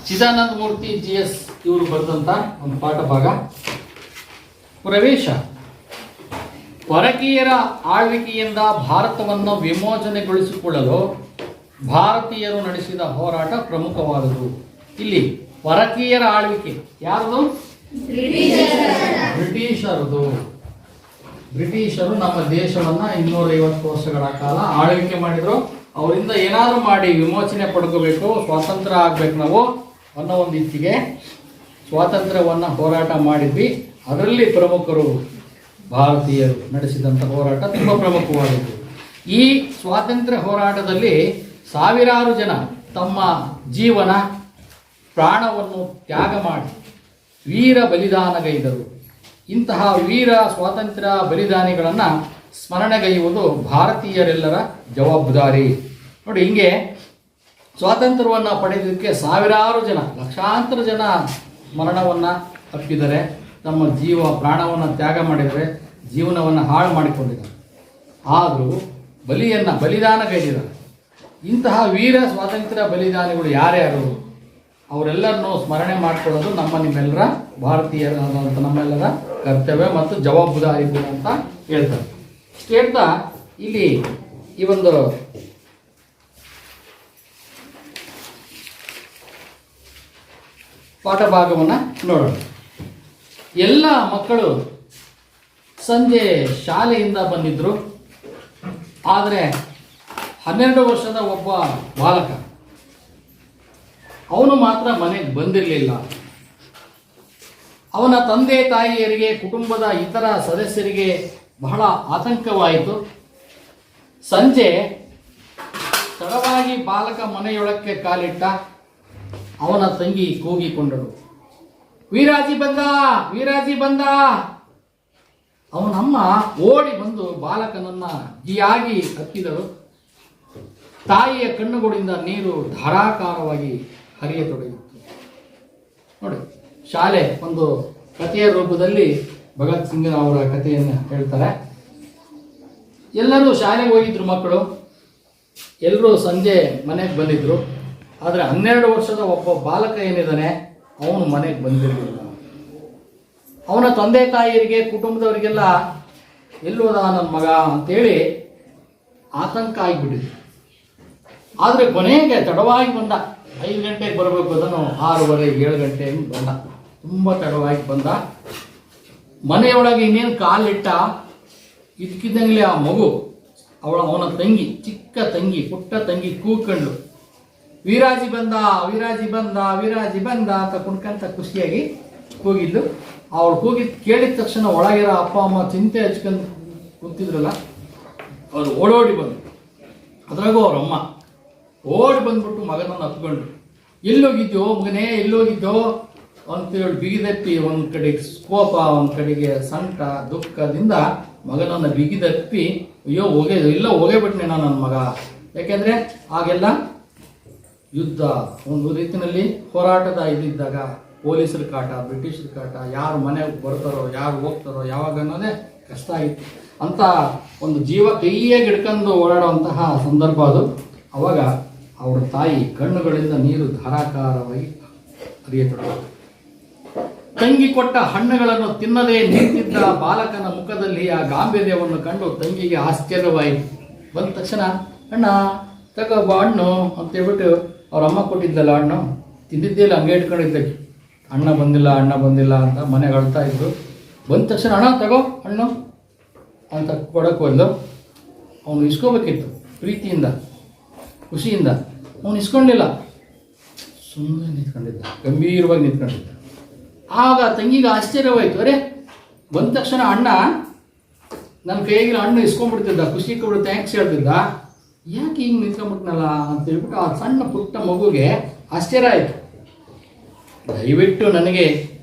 Chidananda Murthy GS ಇವರು ಬರೆದಂಥ ಒಂದು ಪಾಠ ಭಾಗ. ಪ್ರವೇಶ. ಪರಕೀಯರ ಆಳ್ವಿಕೆಯಿಂದ ಭಾರತವನ್ನು ವಿಮೋಚನೆಗೊಳಿಸಿಕೊಳ್ಳಲು ಭಾರತೀಯರು ನಡೆಸಿದ ಹೋರಾಟ ಪ್ರಮುಖವಾದುದು. ಇಲ್ಲಿ ಪರಕೀಯರ ಆಳ್ವಿಕೆ ಯಾರದು? ಬ್ರಿಟಿಷರದು. ಬ್ರಿಟಿಷರು ನಮ್ಮ ದೇಶವನ್ನು 250 ವರ್ಷಗಳ ಕಾಲ ಆಳ್ವಿಕೆ ಮಾಡಿದ್ರು. ಅವರಿಂದ ಏನಾದರೂ ಮಾಡಿ ವಿಮೋಚನೆ ಪಡ್ಕೋಬೇಕು, ಸ್ವಾತಂತ್ರ್ಯ ಆಗ್ಬೇಕು ನಾವು ಅನ್ನೋ ಒಂದು ಇಚ್ಛೆಗೆ ಸ್ವಾತಂತ್ರ್ಯವನ್ನು ಹೋರಾಟ ಮಾಡಿದ್ವಿ. ಅದರಲ್ಲಿ ಪ್ರಮುಖರು ಭಾರತೀಯರು ನಡೆಸಿದಂಥ ಹೋರಾಟ ತುಂಬ ಪ್ರಮುಖವಾದದ್ದು. ಈ ಸ್ವಾತಂತ್ರ್ಯ ಹೋರಾಟದಲ್ಲಿ ಸಾವಿರಾರು ಜನ ತಮ್ಮ ಜೀವನ ಪ್ರಾಣವನ್ನು ತ್ಯಾಗ ಮಾಡಿ ವೀರ ಬಲಿದಾನಗೈದರು. ಇಂತಹ ವೀರ ಸ್ವಾತಂತ್ರ್ಯ ಬಲಿದಾನಿಗಳನ್ನು ಸ್ಮರಣೆಗೈಯುವುದು ಭಾರತೀಯರೆಲ್ಲರ ಜವಾಬ್ದಾರಿ. ನೋಡಿ, ಹಿಂಗೆ ಸ್ವಾತಂತ್ರ್ಯವನ್ನು ಪಡೆಯೋದಕ್ಕೆ ಸಾವಿರಾರು ಜನ, ಲಕ್ಷಾಂತರ ಜನ ಮರಣವನ್ನು ಅಪ್ಪಿದ್ದಾರೆ, ತಮ್ಮ ಪ್ರಾಣವನ್ನು ತ್ಯಾಗ ಮಾಡಿದರೆ, ಜೀವನವನ್ನು ಹಾಳು ಮಾಡಿಕೊಂಡಿದ್ದಾರೆ. ಆದರೂ ಬಲಿದಾನಗೈದಿದ್ದಾರೆ. ಇಂತಹ ವೀರ ಸ್ವಾತಂತ್ರ್ಯ ಬಲಿದಾನಿಗಳು ಯಾರ್ಯಾರು, ಅವರೆಲ್ಲರನ್ನೂ ಸ್ಮರಣೆ ಮಾಡಿಕೊಳ್ಳೋದು ನಿಮ್ಮೆಲ್ಲರ ಭಾರತೀಯರಾದಂಥ ನಮ್ಮೆಲ್ಲರ ಕರ್ತವ್ಯ ಮತ್ತು ಜವಾಬ್ದಾರಿ ಅಂತ ಹೇಳ್ತಾರೆ. ಇಷ್ಟು ಹೇಳ್ತಾ ಇಲ್ಲಿ ಈ ಒಂದು ಪಾಠ ಭಾಗವನ್ನು ನೋಡೋಣ. ಎಲ್ಲ ಮಕ್ಕಳು ಸಂಜೆ ಶಾಲೆಯಿಂದ ಬಂದಿದ್ದರು. ಆದರೆ 12 ವರ್ಷದ ಒಬ್ಬ ಬಾಲಕ, ಅವನು ಮಾತ್ರ ಮನೆಗೆ ಬಂದಿರಲಿಲ್ಲ. ಅವನ ತಂದೆ ತಾಯಿಯರಿಗೆ, ಕುಟುಂಬದ ಇತರ ಸದಸ್ಯರಿಗೆ ಬಹಳ ಆತಂಕವಾಯಿತು. ಸಂಜೆ ತಡವಾಗಿ ಬಾಲಕ ಮನೆಯೊಳಕ್ಕೆ ಕಾಲಿಟ್ಟ. ಅವನ ತಂಗಿ ಕೂಗಿಕೊಂಡಳು, ವೀರಾಜಿ ಬಂದ, ವೀರಾಜಿ ಬಂದ. ಅವನಮ್ಮ ಓಡಿ ಬಂದು ಬಾಲಕನನ್ನು ಗಿಯಾಗಿ ಹತ್ತಿದಳು. ತಾಯಿಯ ಕಣ್ಣುಗಳಿಂದ ನೀರು ಧಾರಾಕಾರವಾಗಿ ಹರಿಯತೊಡಗಿತ್ತು. ನೋಡಿ, ಶಾಲೆ ಒಂದು ಕಥೆಯ ರೂಪದಲ್ಲಿ ಭಗತ್ ಸಿಂಗ್ ಅವರ ಕಥೆಯನ್ನು ಹೇಳ್ತಾರೆ. ಎಲ್ಲರೂ ಶಾಲೆಗೆ ಹೋಗಿದ್ರು ಮಕ್ಕಳು, ಎಲ್ಲರೂ ಸಂಜೆ ಮನೆಗೆ ಬಂದಿದ್ರು. ಆದರೆ 12 ವರ್ಷದ ಒಬ್ಬ ಬಾಲಕ ಏನಿದ್ದಾನೆ, ಅವನು ಮನೆಗೆ ಬಂದಿರಲಿಲ್ಲ. ಅವನ ತಂದೆ ತಾಯಿಯರಿಗೆ, ಕುಟುಂಬದವರಿಗೆಲ್ಲ ಎಲ್ಲೋದ ನನ್ನ ಮಗ ಅಂತೇಳಿ ಆತಂಕ ಆಗಿಬಿಟ್ಟಿದೆ. ಆದರೆ ಕೊನೆಗೆ ತಡವಾಗಿ ಬಂದ. 5 ಗಂಟೆಗೆ ಬರಬೇಕು, ಅದನ್ನು 6:30, 7 ಗಂಟೆಗೆ ಬಂದ. ತುಂಬ ತಡವಾಗಿ ಬಂದ. ಮನೆಯೊಳಗೆ ಇನ್ನೇನು ಕಾಲಿಟ್ಟ, ಇದಕ್ಕಿದ್ದಂಗೆ ಆ ಮಗು, ಅವನ ತಂಗಿ, ಚಿಕ್ಕ ತಂಗಿ, ಪುಟ್ಟ ತಂಗಿ ಕೂಗ್ಕೊಂಡು, ವೀರಾಜಿ ಬಂದ, ವೀರಾಜಿ ಬಂದ, ವೀರಾಜಿ ಬಂದ ಅಂತ ಕುಣ್ಕಂತ ಖುಷಿಯಾಗಿ ಕೂಗಿದ್ದು. ಅವಳು ಕೂಗಿದ್ದು ಕೇಳಿದ ತಕ್ಷಣ ಒಳಗಿರೋ ಅಪ್ಪ ಅಮ್ಮ ಚಿಂತೆ ಹಚ್ಕೊಂಡು ಕೂತಿದ್ರಲ್ಲ, ಅವರು ಓಡೋಡಿ ಬಂದರು. ಅದ್ರಾಗೂ ಅವರಮ್ಮ ಓಡಿ ಬಂದ್ಬಿಟ್ಟು ಮಗನನ್ನು ಹತ್ಕೊಂಡು, ಎಲ್ಲೋಗಿದ್ದೋ ಮಗನೇ, ಎಲ್ಲೋಗಿದ್ದೋ ಅಂತೇಳಿ ಬಿಗಿದಪ್ಪಿ, ಒಂದು ಕಡೆಗೆ ಕೋಪ, ಒಂದು ಕಡೆಗೆ ಸಂಕಟ, ದುಃಖದಿಂದ ಮಗನನ್ನು ಬಿಗಿದಪ್ಪಿ, ಅಯ್ಯೋ ಹೋಗೇಬಿಟ್ನೆ ನಾನು ನನ್ನ ಮಗ. ಯಾಕೆಂದರೆ ಆಗೆಲ್ಲ ಯುದ್ಧ, ಒಂದು ರೀತಿಯಲ್ಲಿ ಹೋರಾಟದ ಇದ್ದಾಗ ಪೊಲೀಸರ ಕಾಟ, ಬ್ರಿಟಿಷರ ಕಾಟ, ಯಾರು ಮನೆಗೆ ಬರ್ತಾರೋ, ಯಾರು ಹೋಗ್ತಾರೋ, ಯಾವಾಗ ಅನ್ನೋದೇ ಕಷ್ಟ ಆಗಿತ್ತು. ಅಂತ ಒಂದು ಜೀವ ಕೈಯಾಗಿ ಹಿಡ್ಕೊಂಡು ಓಡಾಡುವಂತಹ ಸಂದರ್ಭ ಅದು. ಅವಾಗ ಅವರ ತಾಯಿ ಕಣ್ಣುಗಳಿಂದ ನೀರು ಧಾರಾಕಾರವಾಗಿ ಹರಿಯತೊಡಗಿತು. ತಂಗಿ ಕೊಟ್ಟ ಹಣ್ಣುಗಳನ್ನು ತಿನ್ನದೇ ನಿಂತಿದ್ದ ಬಾಲಕನ ಮುಖದಲ್ಲಿ ಆ ಗಾಂಭೀರ್ಯವನ್ನು ಕಂಡು ತಂಗಿಗೆ ಆಶ್ಚರ್ಯವಾಯಿತು. ಬಂದ ತಕ್ಷಣ, ಅಣ್ಣ ತಗೋಬ ಹಣ್ಣು ಅಂತೇಳ್ಬಿಟ್ಟು ಅವ್ರ ಅಮ್ಮ ಕೊಟ್ಟಿದ್ದಲ್ಲ ಹಣ್ಣು, ತಿಂದಿದ್ದೇ ಇಲ್ಲ, ಹಂಗೆ ಇಟ್ಕೊಂಡಿದ್ದಕ್ಕೆ. ಅಣ್ಣ ಬಂದಿಲ್ಲ, ಅಣ್ಣ ಬಂದಿಲ್ಲ ಅಂತ ಮನೆಗೆ ಅಳ್ತಾ ಇದ್ರು. ಬಂದ ತಕ್ಷಣ, ಅಣ್ಣ ತಗೋ ಹಣ್ಣು ಅಂತ ಕೊಡೋಕೆ ಹೋದ್ಲು. ಅವನು ಇಸ್ಕೋಬೇಕಿತ್ತು ಪ್ರೀತಿಯಿಂದ, ಖುಷಿಯಿಂದ. ಅವನು ಇಸ್ಕೊಂಡಿಲ್ಲ, ಸುಮ್ಮನೆ ನಿಂತ್ಕೊಂಡಿದ್ದ, ಗಂಭೀರವಾಗಿ ನಿಂತ್ಕೊಂಡಿದ್ದ. ಆಗ ತಂಗಿಗೆ ಆಶ್ಚರ್ಯವಾಯಿತು. ಅರೆ, ಬಂದ ತಕ್ಷಣ ಅಣ್ಣ ನನ್ನ ಕೈಯಾಗಿನ ಹಣ್ಣು ಇಸ್ಕೊಂಡ್ಬಿಡ್ತಿದ್ದ, ಖುಷಿ ಕೊಡು, ಥ್ಯಾಂಕ್ಸ್ ಹೇಳ್ತಿದ್ದ, ಯಾಕೆ ಹಿಂಗೆ ನಿಂತ್ಕೊಂಡ್ಬಿಟ್ನಲ್ಲ ಅಂತ ಹೇಳ್ಬಿಟ್ಟು ಆ ಸಣ್ಣ ಪುಟ್ಟ ಮಗುಗೆ ಆಶ್ಚರ್ಯ ಆಯಿತು. ದಯವಿಟ್ಟು ನನಗೆ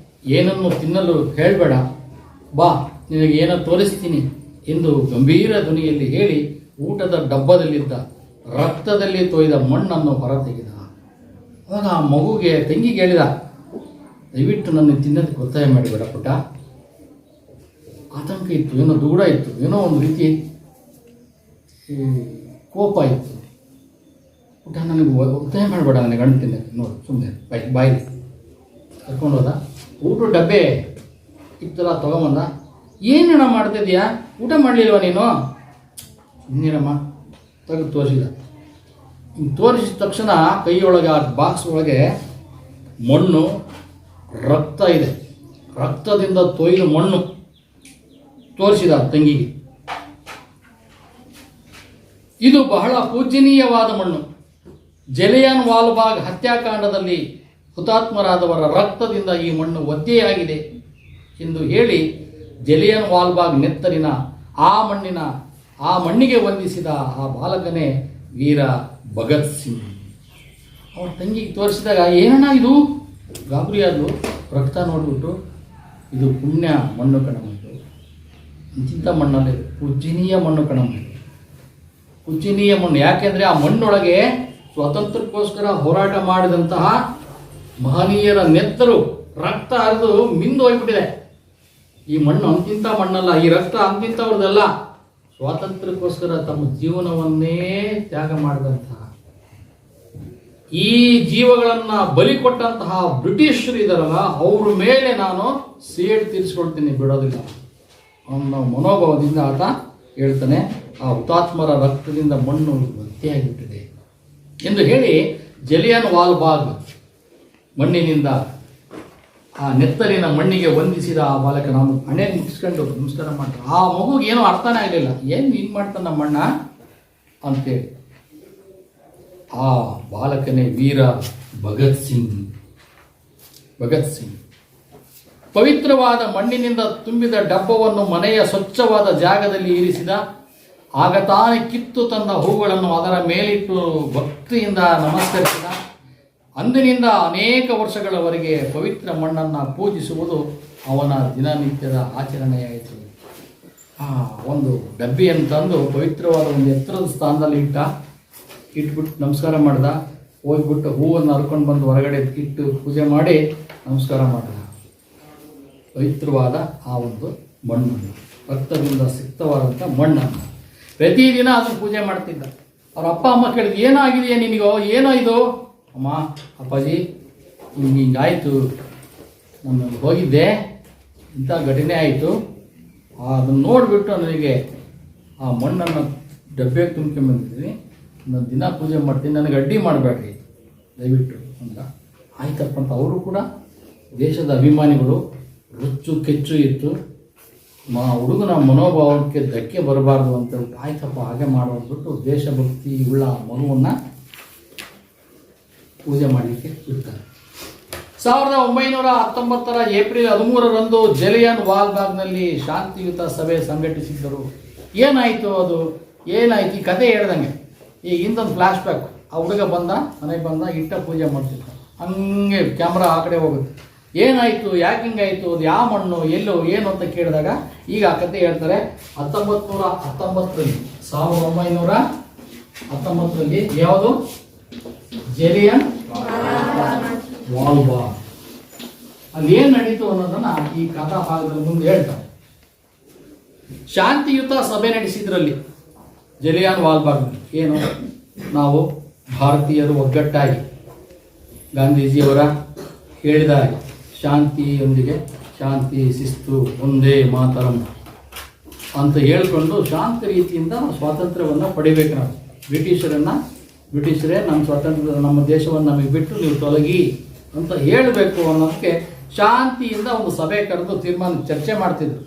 ಏನನ್ನು ತಿನ್ನಲು ಹೇಳಬೇಡ, ಬಾ ನಿನಗೆ ಏನೋ ತೋರಿಸ್ತೀನಿ ಎಂದು ಗಂಭೀರ ಧ್ವನಿಯಲ್ಲಿ ಹೇಳಿ ಊಟದ ಡಬ್ಬದಲ್ಲಿದ್ದ ರಕ್ತದಲ್ಲಿ ತೊಯ್ದ ಮಣ್ಣನ್ನು ಹೊರತೆಗೆದ. ಆವಾಗ ಆ ಮಗುಗೆ, ತಂಗಿಗೆ ಹೇಳಿದ, ದಯವಿಟ್ಟು ನನ್ನ ತಿನ್ನೋದಕ್ಕೆ ಒತ್ತಾಯ ಮಾಡಿಬೇಡ ಪುಟ್ಟ. ಆತಂಕ ಇತ್ತು, ಏನೋ ದೂರ ಇತ್ತು, ಏನೋ ಒಂದು ರೀತಿ ಕೋಪ ಇತ್ತು. ಊಟ ನನಗೆ ಒತ್ತಾಯ ಮಾಡಬೇಡ, ನನಗೆ ಹಣ್ಣು ತಿನ್ನಕ್ಕೆ ನೋಡು ಸುಮ್ಮನೆ ಬಾಯಿಲಿ ಕರ್ಕೊಂಡು ಹೋದ. ಊಟ ಡಬ್ಬೆ ಇತ್ತಲ್ಲ ತೊಗೊಂಬಂದ. ಏನಣ್ಣ ಮಾಡ್ತಿದ್ಯಾ, ಊಟ ಮಾಡಲಿಲ್ವ ನೀನು? ಇನ್ನೇನಮ್ಮ ತೆಗೆದು ತೋರಿಸಿದ. ಹಿಂಗೆ ತೋರಿಸಿದ ತಕ್ಷಣ ಕೈಯೊಳಗೆ ಆ ಬಾಕ್ಸ್ ಒಳಗೆ ಮಣ್ಣು, ರಕ್ತ ಇದೆ. ರಕ್ತದಿಂದ ತೊಯ್ದು ಮಣ್ಣು ತೋರಿಸಿದ ತಂಗಿಗೆ. ಇದು ಬಹಳ ಪೂಜನೀಯವಾದ ಮಣ್ಣು. ಜಲಿಯನ್ ವಾಲ್ಬಾಗ್ ಹತ್ಯಾಕಾಂಡದಲ್ಲಿ ಹುತಾತ್ಮರಾದವರ ರಕ್ತದಿಂದ ಈ ಮಣ್ಣು ಒದ್ದೆಯಾಗಿದೆ ಎಂದು ಹೇಳಿ ಜಲಿಯನ್ ವಾಲ್ಬಾಗ್ ನೆತ್ತರಿನ ಆ ಮಣ್ಣಿಗೆ ವಂದಿಸಿದ ಆ ಬಾಲಕನೇ ವೀರ ಭಗತ್ ಸಿಂಗ್. ಅವ್ರ ತಂಗಿಗೆ ತೋರಿಸಿದಾಗ ಏನಣ್ಣ ಇದು, ಗಾಬರಿಯಾದ್ರು. ರಕ್ತ ನೋಡಿಬಿಟ್ಟು ಇದು ಪುಣ್ಯ ಮಣ್ಣು ಕಣಮಂತು, ಇಂಥ ಮಣ್ಣಲ್ಲಿ ಪೂಜನೀಯ ಮಣ್ಣು ಕಣಮಂತು, ಪೂಜನೀಯ ಮಣ್ಣು. ಯಾಕೆಂದರೆ ಆ ಮಣ್ಣೊಳಗೆ ಸ್ವಾತಂತ್ರ್ಯಕ್ಕೋಸ್ಕರ ಹೋರಾಟ ಮಾಡಿದಂತಹ ಮಹನೀಯರ ನೆತ್ತರು ರಕ್ತ ಹರಿದು ಮಿಂದು ಹೋಗ್ಬಿಟ್ಟಿದೆ. ಈ ಮಣ್ಣು ಅಂತಿಂಥ ಮಣ್ಣಲ್ಲ, ಈ ರಕ್ತ ಅಂತಿಂಥವ್ರದ್ದಲ್ಲ. ಸ್ವಾತಂತ್ರ್ಯಕ್ಕೋಸ್ಕರ ತಮ್ಮ ಜೀವನವನ್ನೇ ತ್ಯಾಗ ಮಾಡಿದಂತಹ, ಈ ಜೀವಗಳನ್ನು ಬಲಿ ಕೊಟ್ಟಂತಹ ಬ್ರಿಟಿಷರು ಇದ್ದಾರಲ್ಲ, ಅವ್ರ ಮೇಲೆ ನಾನು ಸೇಡು ತೀರಿಸ್ಕೊಳ್ತೀನಿ, ಬಿಡೋದಿಲ್ಲ ಅನ್ನೋ ಮನೋಭಾವದಿಂದ ಆತ ಹೇಳ್ತಾನೆ. ಆ ಹುತಾತ್ಮರ ರಕ್ತದಿಂದ ಮಣ್ಣು ಒದ್ದೆಯಾಗಿಬಿಟ್ಟಿದೆ ಎಂದು ಹೇಳಿ ಜಲಿಯನ್ ವಾಲ್ಬಾಗ್ ಮಣ್ಣಿನಿಂದ ಆ ನೆತ್ತಲಿನ ಮಣ್ಣಿಗೆ ವಂದಿಸಿದ ಆ ಬಾಲಕ. ನಾವು ಹಣೆ ಮುಗಿಸ್ಕೊಂಡು ನಮಸ್ಕಾರ ಮಾಡ್ತಾರೆ. ಆ ಮಗುಗೆ ಏನೋ ಅರ್ಥನೇ ಆಗಲಿಲ್ಲ, ಏನು ಹಿಂಗೆ ಮಾಡ್ತಾನೆ ನಮ್ಮ ಅಣ್ಣ ಅಂತೇಳಿ. ಆ ಬಾಲಕನೇ ವೀರ ಭಗತ್ ಸಿಂಗ್. ಪವಿತ್ರವಾದ ಮಣ್ಣಿನಿಂದ ತುಂಬಿದ ಡಬ್ಬವನ್ನು ಮನೆಯ ಸ್ವಚ್ಛವಾದ ಜಾಗದಲ್ಲಿ ಇರಿಸಿದ. ಆಗ ತಾನೇ ಕಿತ್ತು ತಂದ ಹೂಗಳನ್ನು ಅದರ ಮೇಲಿಟ್ಟು ಭಕ್ತಿಯಿಂದ ನಮಸ್ಕರಿಸಿದ. ಅಂದಿನಿಂದ ಅನೇಕ ವರ್ಷಗಳವರೆಗೆ ಪವಿತ್ರ ಮಣ್ಣನ್ನು ಪೂಜಿಸುವುದು ಅವನ ದಿನನಿತ್ಯದ ಆಚರಣೆಯಾಯಿತು. ಒಂದು ಡಬ್ಬಿಯನ್ನು ತಂದು ಪವಿತ್ರವಾದ ಒಂದು ಎತ್ತರದ ಸ್ಥಾನದಲ್ಲಿ ಇಟ್ಬಿಟ್ಟು ನಮಸ್ಕಾರ ಮಾಡ್ದ. ಹೋಗ್ಬಿಟ್ಟು ಹೂವನ್ನು ಹರ್ಕೊಂಡು ಬಂದು ಹೊರಗಡೆ ಇಟ್ಟು ಪೂಜೆ ಮಾಡಿ ನಮಸ್ಕಾರ ಮಾಡಿದ. ಪವಿತ್ರವಾದ ಆ ಒಂದು ಮಣ್ಣನ್ನು, ರಕ್ತದಿಂದ ಸಿಕ್ತವಾದಂಥ ಮಣ್ಣನ್ನು ಪ್ರತಿದಿನ ಅದನ್ನು ಪೂಜೆ ಮಾಡ್ತಿದ್ದ. ಅವ್ರ ಅಪ್ಪ ಅಮ್ಮ ಕೇಳಿದ್ರು, ಏನಾಗಿದೆಯಾ ನಿನಗೋ, ಏನೋ ಇದು? ಅಮ್ಮ, ಅಪ್ಪಾಜಿ ಹಿಂಗಾಯಿತು, ನಾನು ಹೋಗಿದ್ದೆ, ಇಂಥ ಘಟನೆ ಆಯಿತು. ಅದನ್ನು ನೋಡಿಬಿಟ್ಟು ನನಗೆ ಆ ಮಣ್ಣನ್ನು ಡಬ್ಬೆಗೆ ತುಂಬ್ಕೊಂಡ್ಬಂದಿದ್ದೀನಿ, ನಾನು ದಿನ ಪೂಜೆ ಮಾಡ್ತೀನಿ, ನನಗೆ ಅಡ್ಡಿ ಮಾಡಬೇಡ್ರಿ ದಯವಿಟ್ಟು ಅಂತ. ಆಯ್ತಪ್ಪ ಅಂತ ಅವರು ಕೂಡ ದೇಶದ ಅಭಿಮಾನಿಗಳು. ರುಚ್ಚು ಕೆಚ್ಚು ಇತ್ತು, ಹುಡುಗನ ಮನೋಭಾವಕ್ಕೆ ಧಕ್ಕೆ ಬರಬಾರ್ದು ಅಂತ ಹೇಳ್ಬಿಟ್ಟು ಆಯ್ತಪ್ಪ ಹಾಗೆ ಮಾಡೋದ್ಬಿಟ್ಟು ದೇಶಭಕ್ತಿ ಉಳ್ಳ ಮಗುವನ್ನು ಪೂಜೆ ಮಾಡಲಿಕ್ಕೆ ಇರ್ತಾರೆ. 1919 ಏಪ್ರಿಲ್ 13ರಂದು ಜಲಿಯನ್ ವಾಲ್ಬಾಗ್ನಲ್ಲಿ ಶಾಂತಿಯುತ ಸಭೆ ಸಂಘಟಿಸಿದ್ದರು. ಏನಾಯಿತು ಏನಾಯ್ತು ಈ ಕತೆ ಹೇಳ್ದಂಗೆ. ಈಗ ಇಂದೊಂದು ಫ್ಲ್ಯಾಶ್ ಬ್ಯಾಕ್. ಆ ಹುಡುಗ ಮನೆಗೆ ಬಂದ, ಇಟ್ಟ ಪೂಜೆ ಮಾಡ್ತಿದ್ದ. ಹಂಗೆ ಕ್ಯಾಮ್ರಾ ಆ ಕಡೆ ಹೋಗುತ್ತೆ. ಏನಾಯಿತು, ಯಾಕೆ ಹಿಂಗಾಯಿತು, ಅದು ಯಾವ ಮಣ್ಣು, ಎಲ್ಲೋ ಏನು ಅಂತ ಕೇಳಿದಾಗ ಈಗ ಆ ಕತೆ ಹೇಳ್ತಾರೆ. 1919ರಲ್ಲಿ ಯಾವುದು ಜಲಿಯನ್ ವಾಲ್ಬಾಗ್ ಅಲ್ಲಿ ಏನು ನಡೀತು ಅನ್ನೋದನ್ನ ಈ ಕಥಾ ಭಾಗದಲ್ಲಿ ಮುಂದೆ ಹೇಳ್ತಾರೆ. ಶಾಂತಿಯುತ ಸಭೆ ನಡೆಸಿದ್ರಲ್ಲಿ ಜಲಿಯನ್ ವಾಲ್ಬಾಗ್ ಏನು, ನಾವು ಭಾರತೀಯರು ಒಗ್ಗಟ್ಟಾಗಿ ಗಾಂಧೀಜಿಯವರ ಹೇಳಿದ ಶಾಂತಿಯೊಂದಿಗೆ ಶಾಂತಿ, ಶಿಸ್ತು, ಒಂದೇ ಮಾತರಂ ಅಂತ ಹೇಳ್ಕೊಂಡು ಶಾಂತ ರೀತಿಯಿಂದ ಸ್ವಾತಂತ್ರ್ಯವನ್ನು ಪಡಿಬೇಕು. ನಾವು ಬ್ರಿಟಿಷರೇ ನಮ್ಮ ಸ್ವಾತಂತ್ರ್ಯ, ನಮ್ಮ ದೇಶವನ್ನು ನಮಗೆ ಬಿಟ್ಟು ನೀವು ತೊಲಗಿ ಅಂತ ಹೇಳಬೇಕು ಅನ್ನೋದಕ್ಕೆ ಶಾಂತಿಯಿಂದ ಒಂದು ಸಭೆ ಕರೆದು ಚರ್ಚೆ ಮಾಡ್ತಿದ್ರು.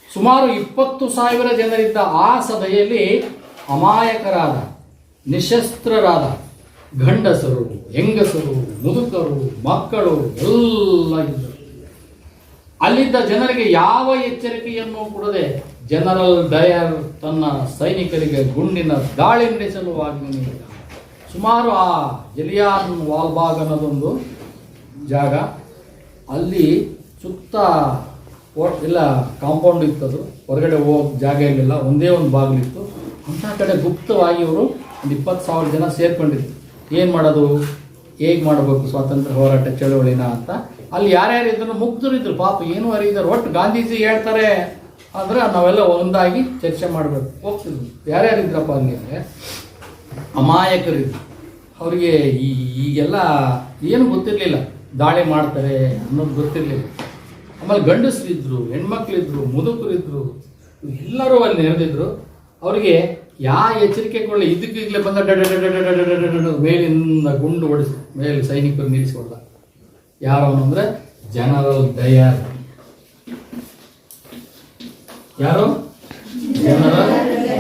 ಸುಮಾರು 20,000 ಜನರಿದ್ದ ಆ ಸಭೆಯಲ್ಲಿ ಅಮಾಯಕರಾದ, ನಿಶಸ್ತ್ರರಾದ ಗಂಡಸರು, ಹೆಂಗಸರು, ಮುದುಕರು, ಮಕ್ಕಳು ಎಲ್ಲ ಇದ್ದರು. ಅಲ್ಲಿದ್ದ ಜನರಿಗೆ ಯಾವ ಎಚ್ಚರಿಕೆಯನ್ನು ಕೊಡದೆ ಜನರಲ್ ಡಯರ್ ತನ್ನ ಸೈನಿಕರಿಗೆ ಗುಂಡಿನ ದಾಳಿ ನಡೆಸಲು ಆಜ್ಞೆ ನೀಡಿದ. ಸುಮಾರು ಆ ಜಲಿಯನ್ ವಾಲ್ಬಾಗ್ ಅನ್ನೋದೊಂದು ಜಾಗ, ಅಲ್ಲಿ ಸುತ್ತ ಎಲ್ಲ ಕಾಂಪೌಂಡ್ ಇತ್ತದು, ಹೊರಗಡೆ ಹೋಗೋ ಜಾಗ ಇರಲಿಲ್ಲ, ಒಂದೇ ಒಂದು ಬಾಗಿಲಿತ್ತು. ಅಂಥ ಕಡೆ ಗುಪ್ತವಾಗಿ ಇವರು ಒಂದು 20,000 ಜನ ಸೇರ್ಕೊಂಡಿದ್ರು. ಏನು ಮಾಡೋದು, ಹೇಗೆ ಮಾಡಬೇಕು ಸ್ವಾತಂತ್ರ್ಯ ಹೋರಾಟ ಚಳವಳಿನ ಅಂತ. ಅಲ್ಲಿ ಯಾರ್ಯಾರು ಇದ್ರು ಮುಗ್ಧರಿದ್ರು, ಪಾಪ ಏನೂ ಅರಿಯಿದ್ದಾರೆ. ಒಟ್ಟು ಗಾಂಧೀಜಿ ಹೇಳ್ತಾರೆ ಅಂದರೆ ನಾವೆಲ್ಲ ಒಂದಾಗಿ ಚರ್ಚೆ ಮಾಡಬೇಕು ಹೋಗ್ತಿದ್ವಿ. ಯಾರ್ಯಾರಿದ್ರಪ್ಪ ಅಲ್ಲಿ ಅಂದರೆ ಅಮಾಯಕರಿದ್ರು, ಅವರಿಗೆ ಈಗೆಲ್ಲ ಏನು ಗೊತ್ತಿರಲಿಲ್ಲ, ದಾಳಿ ಮಾಡ್ತಾರೆ ಅನ್ನೋದು ಗೊತ್ತಿರಲಿಲ್ಲ. ಆಮೇಲೆ ಗಂಡಸರಿದ್ರು, ಹೆಣ್ಮಕ್ಳಿದ್ರು, ಮುದುಕರಿದ್ರು, ಎಲ್ಲರೂ ಅಲ್ಲಿ ನೆರೆದಿದ್ರು. ಅವರಿಗೆ ಯಾವ ಎಚ್ಚರಿಕೆ ಕೊಳ್ಳಿ, ಇದಕ್ಕಿಗ್ಲೇ ಬಂದ ಮೇಲಿಂದ ಗುಂಡು ಹೊಡಿಸಿ ಮೇಲೆ ಸೈನಿಕರು ನಿಲ್ಲಿಸಿ ಹೊಡೆದ. ಯಾರು ಅಂದರೆ ಜನರಲ್ ಡಯರ್. ಯಾರು? General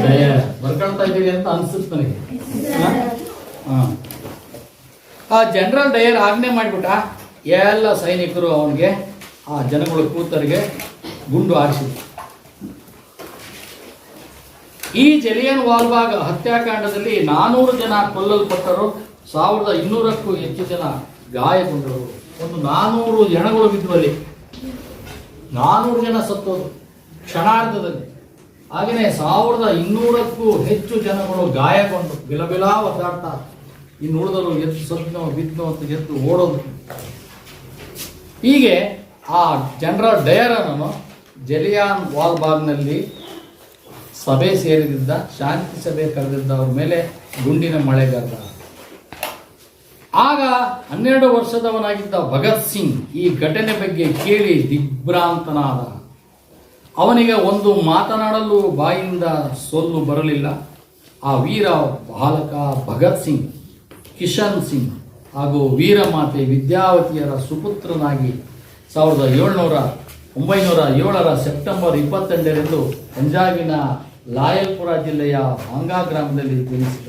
Dyer. ಬರ್ಕೊಳ್ತಾ ಇದ್ದೀವಿ ಅಂತ ಅನ್ಸುತ್ತೆ ನನಗೆ. ಆ ಜನರಲ್ ಡಯರ್ ಆಜ್ಞೆ ಮಾಡಿಬಿಟ್ಟ, ಎಲ್ಲ ಸೈನಿಕರು ಅವನಿಗೆ, ಆ ಜನಗಳ ಕೂತರಿಗೆ ಗುಂಡು ಹಾರಿಸಿದ್ರು. ಈ ಜಲಿಯನ್ ವಾಲ್ಬಾಗ್ ಹತ್ಯಾಕಾಂಡದಲ್ಲಿ 400 ಜನ ಕೊಲ್ಲಲ್ಪಟ್ಟರು, 1200ಕ್ಕೂ ಹೆಚ್ಚು ಜನ ಗಾಯಗೊಂಡರು. ಒಂದು 400 ಜನಗಳು ಬಿದ್ದುವಲ್ಲಿ, 400 ಜನ ಸತ್ತೋದು ಕ್ಷಣಾರ್ಧದಲ್ಲಿ. ಹಾಗೆಯೇ 1200ಕ್ಕೂ ಹೆಚ್ಚು ಜನಗಳು ಗಾಯಗೊಂಡು ಬಿಲಬಿಲ ಒದ್ದಾಡ್ತಾ, ಇನ್ನು ಉಳಿದರು ಎದ್ದು ಸದ್ನೋ ಬಿದ್ನೋ ಅಂತ ಎದ್ದು ಓಡೋದು. ಹೀಗೆ ಆ ಜನರಲ್ ಡಯರನನ್ನು ಜಲಿಯಾನ್ ವಾಲ್ಬಾಗ್ನಲ್ಲಿ ಸಭೆ ಸೇರಿದ್ದ, ಶಾಂತಿ ಸಭೆ ಕರೆದಿದ್ದ ಅವ್ರ ಮೇಲೆ ಗುಂಡಿನ ಮಳೆಗಾರ. ಆಗ 12 ವರ್ಷದವನಾಗಿದ್ದ ಭಗತ್ ಸಿಂಗ್ ಈ ಘಟನೆ ಬಗ್ಗೆ ಕೇಳಿ ದಿಗ್ಭ್ರಾಂತನಾದ. ಅವನಿಗೆ ಒಂದು ಮಾತನಾಡಲು ಬಾಯಿಂದ ಸೊಲ್ಲು ಬರಲಿಲ್ಲ. ಆ ವೀರ ಬಾಲಕ ಭಗತ್ ಸಿಂಗ್ ಕಿಶನ್ ಸಿಂಗ್ ಹಾಗೂ ವೀರಮಾತೆ ವಿದ್ಯಾವತಿಯರ ಸುಪುತ್ರನಾಗಿ 1907 ಸೆಪ್ಟೆಂಬರ್ 22ರಂದು ಪಂಜಾಬಿನ ಲಾಯಲ್ಪುರ ಜಿಲ್ಲೆಯ ಬಾಂಗಾ ಗ್ರಾಮದಲ್ಲಿ ಜನಿಸಿದ.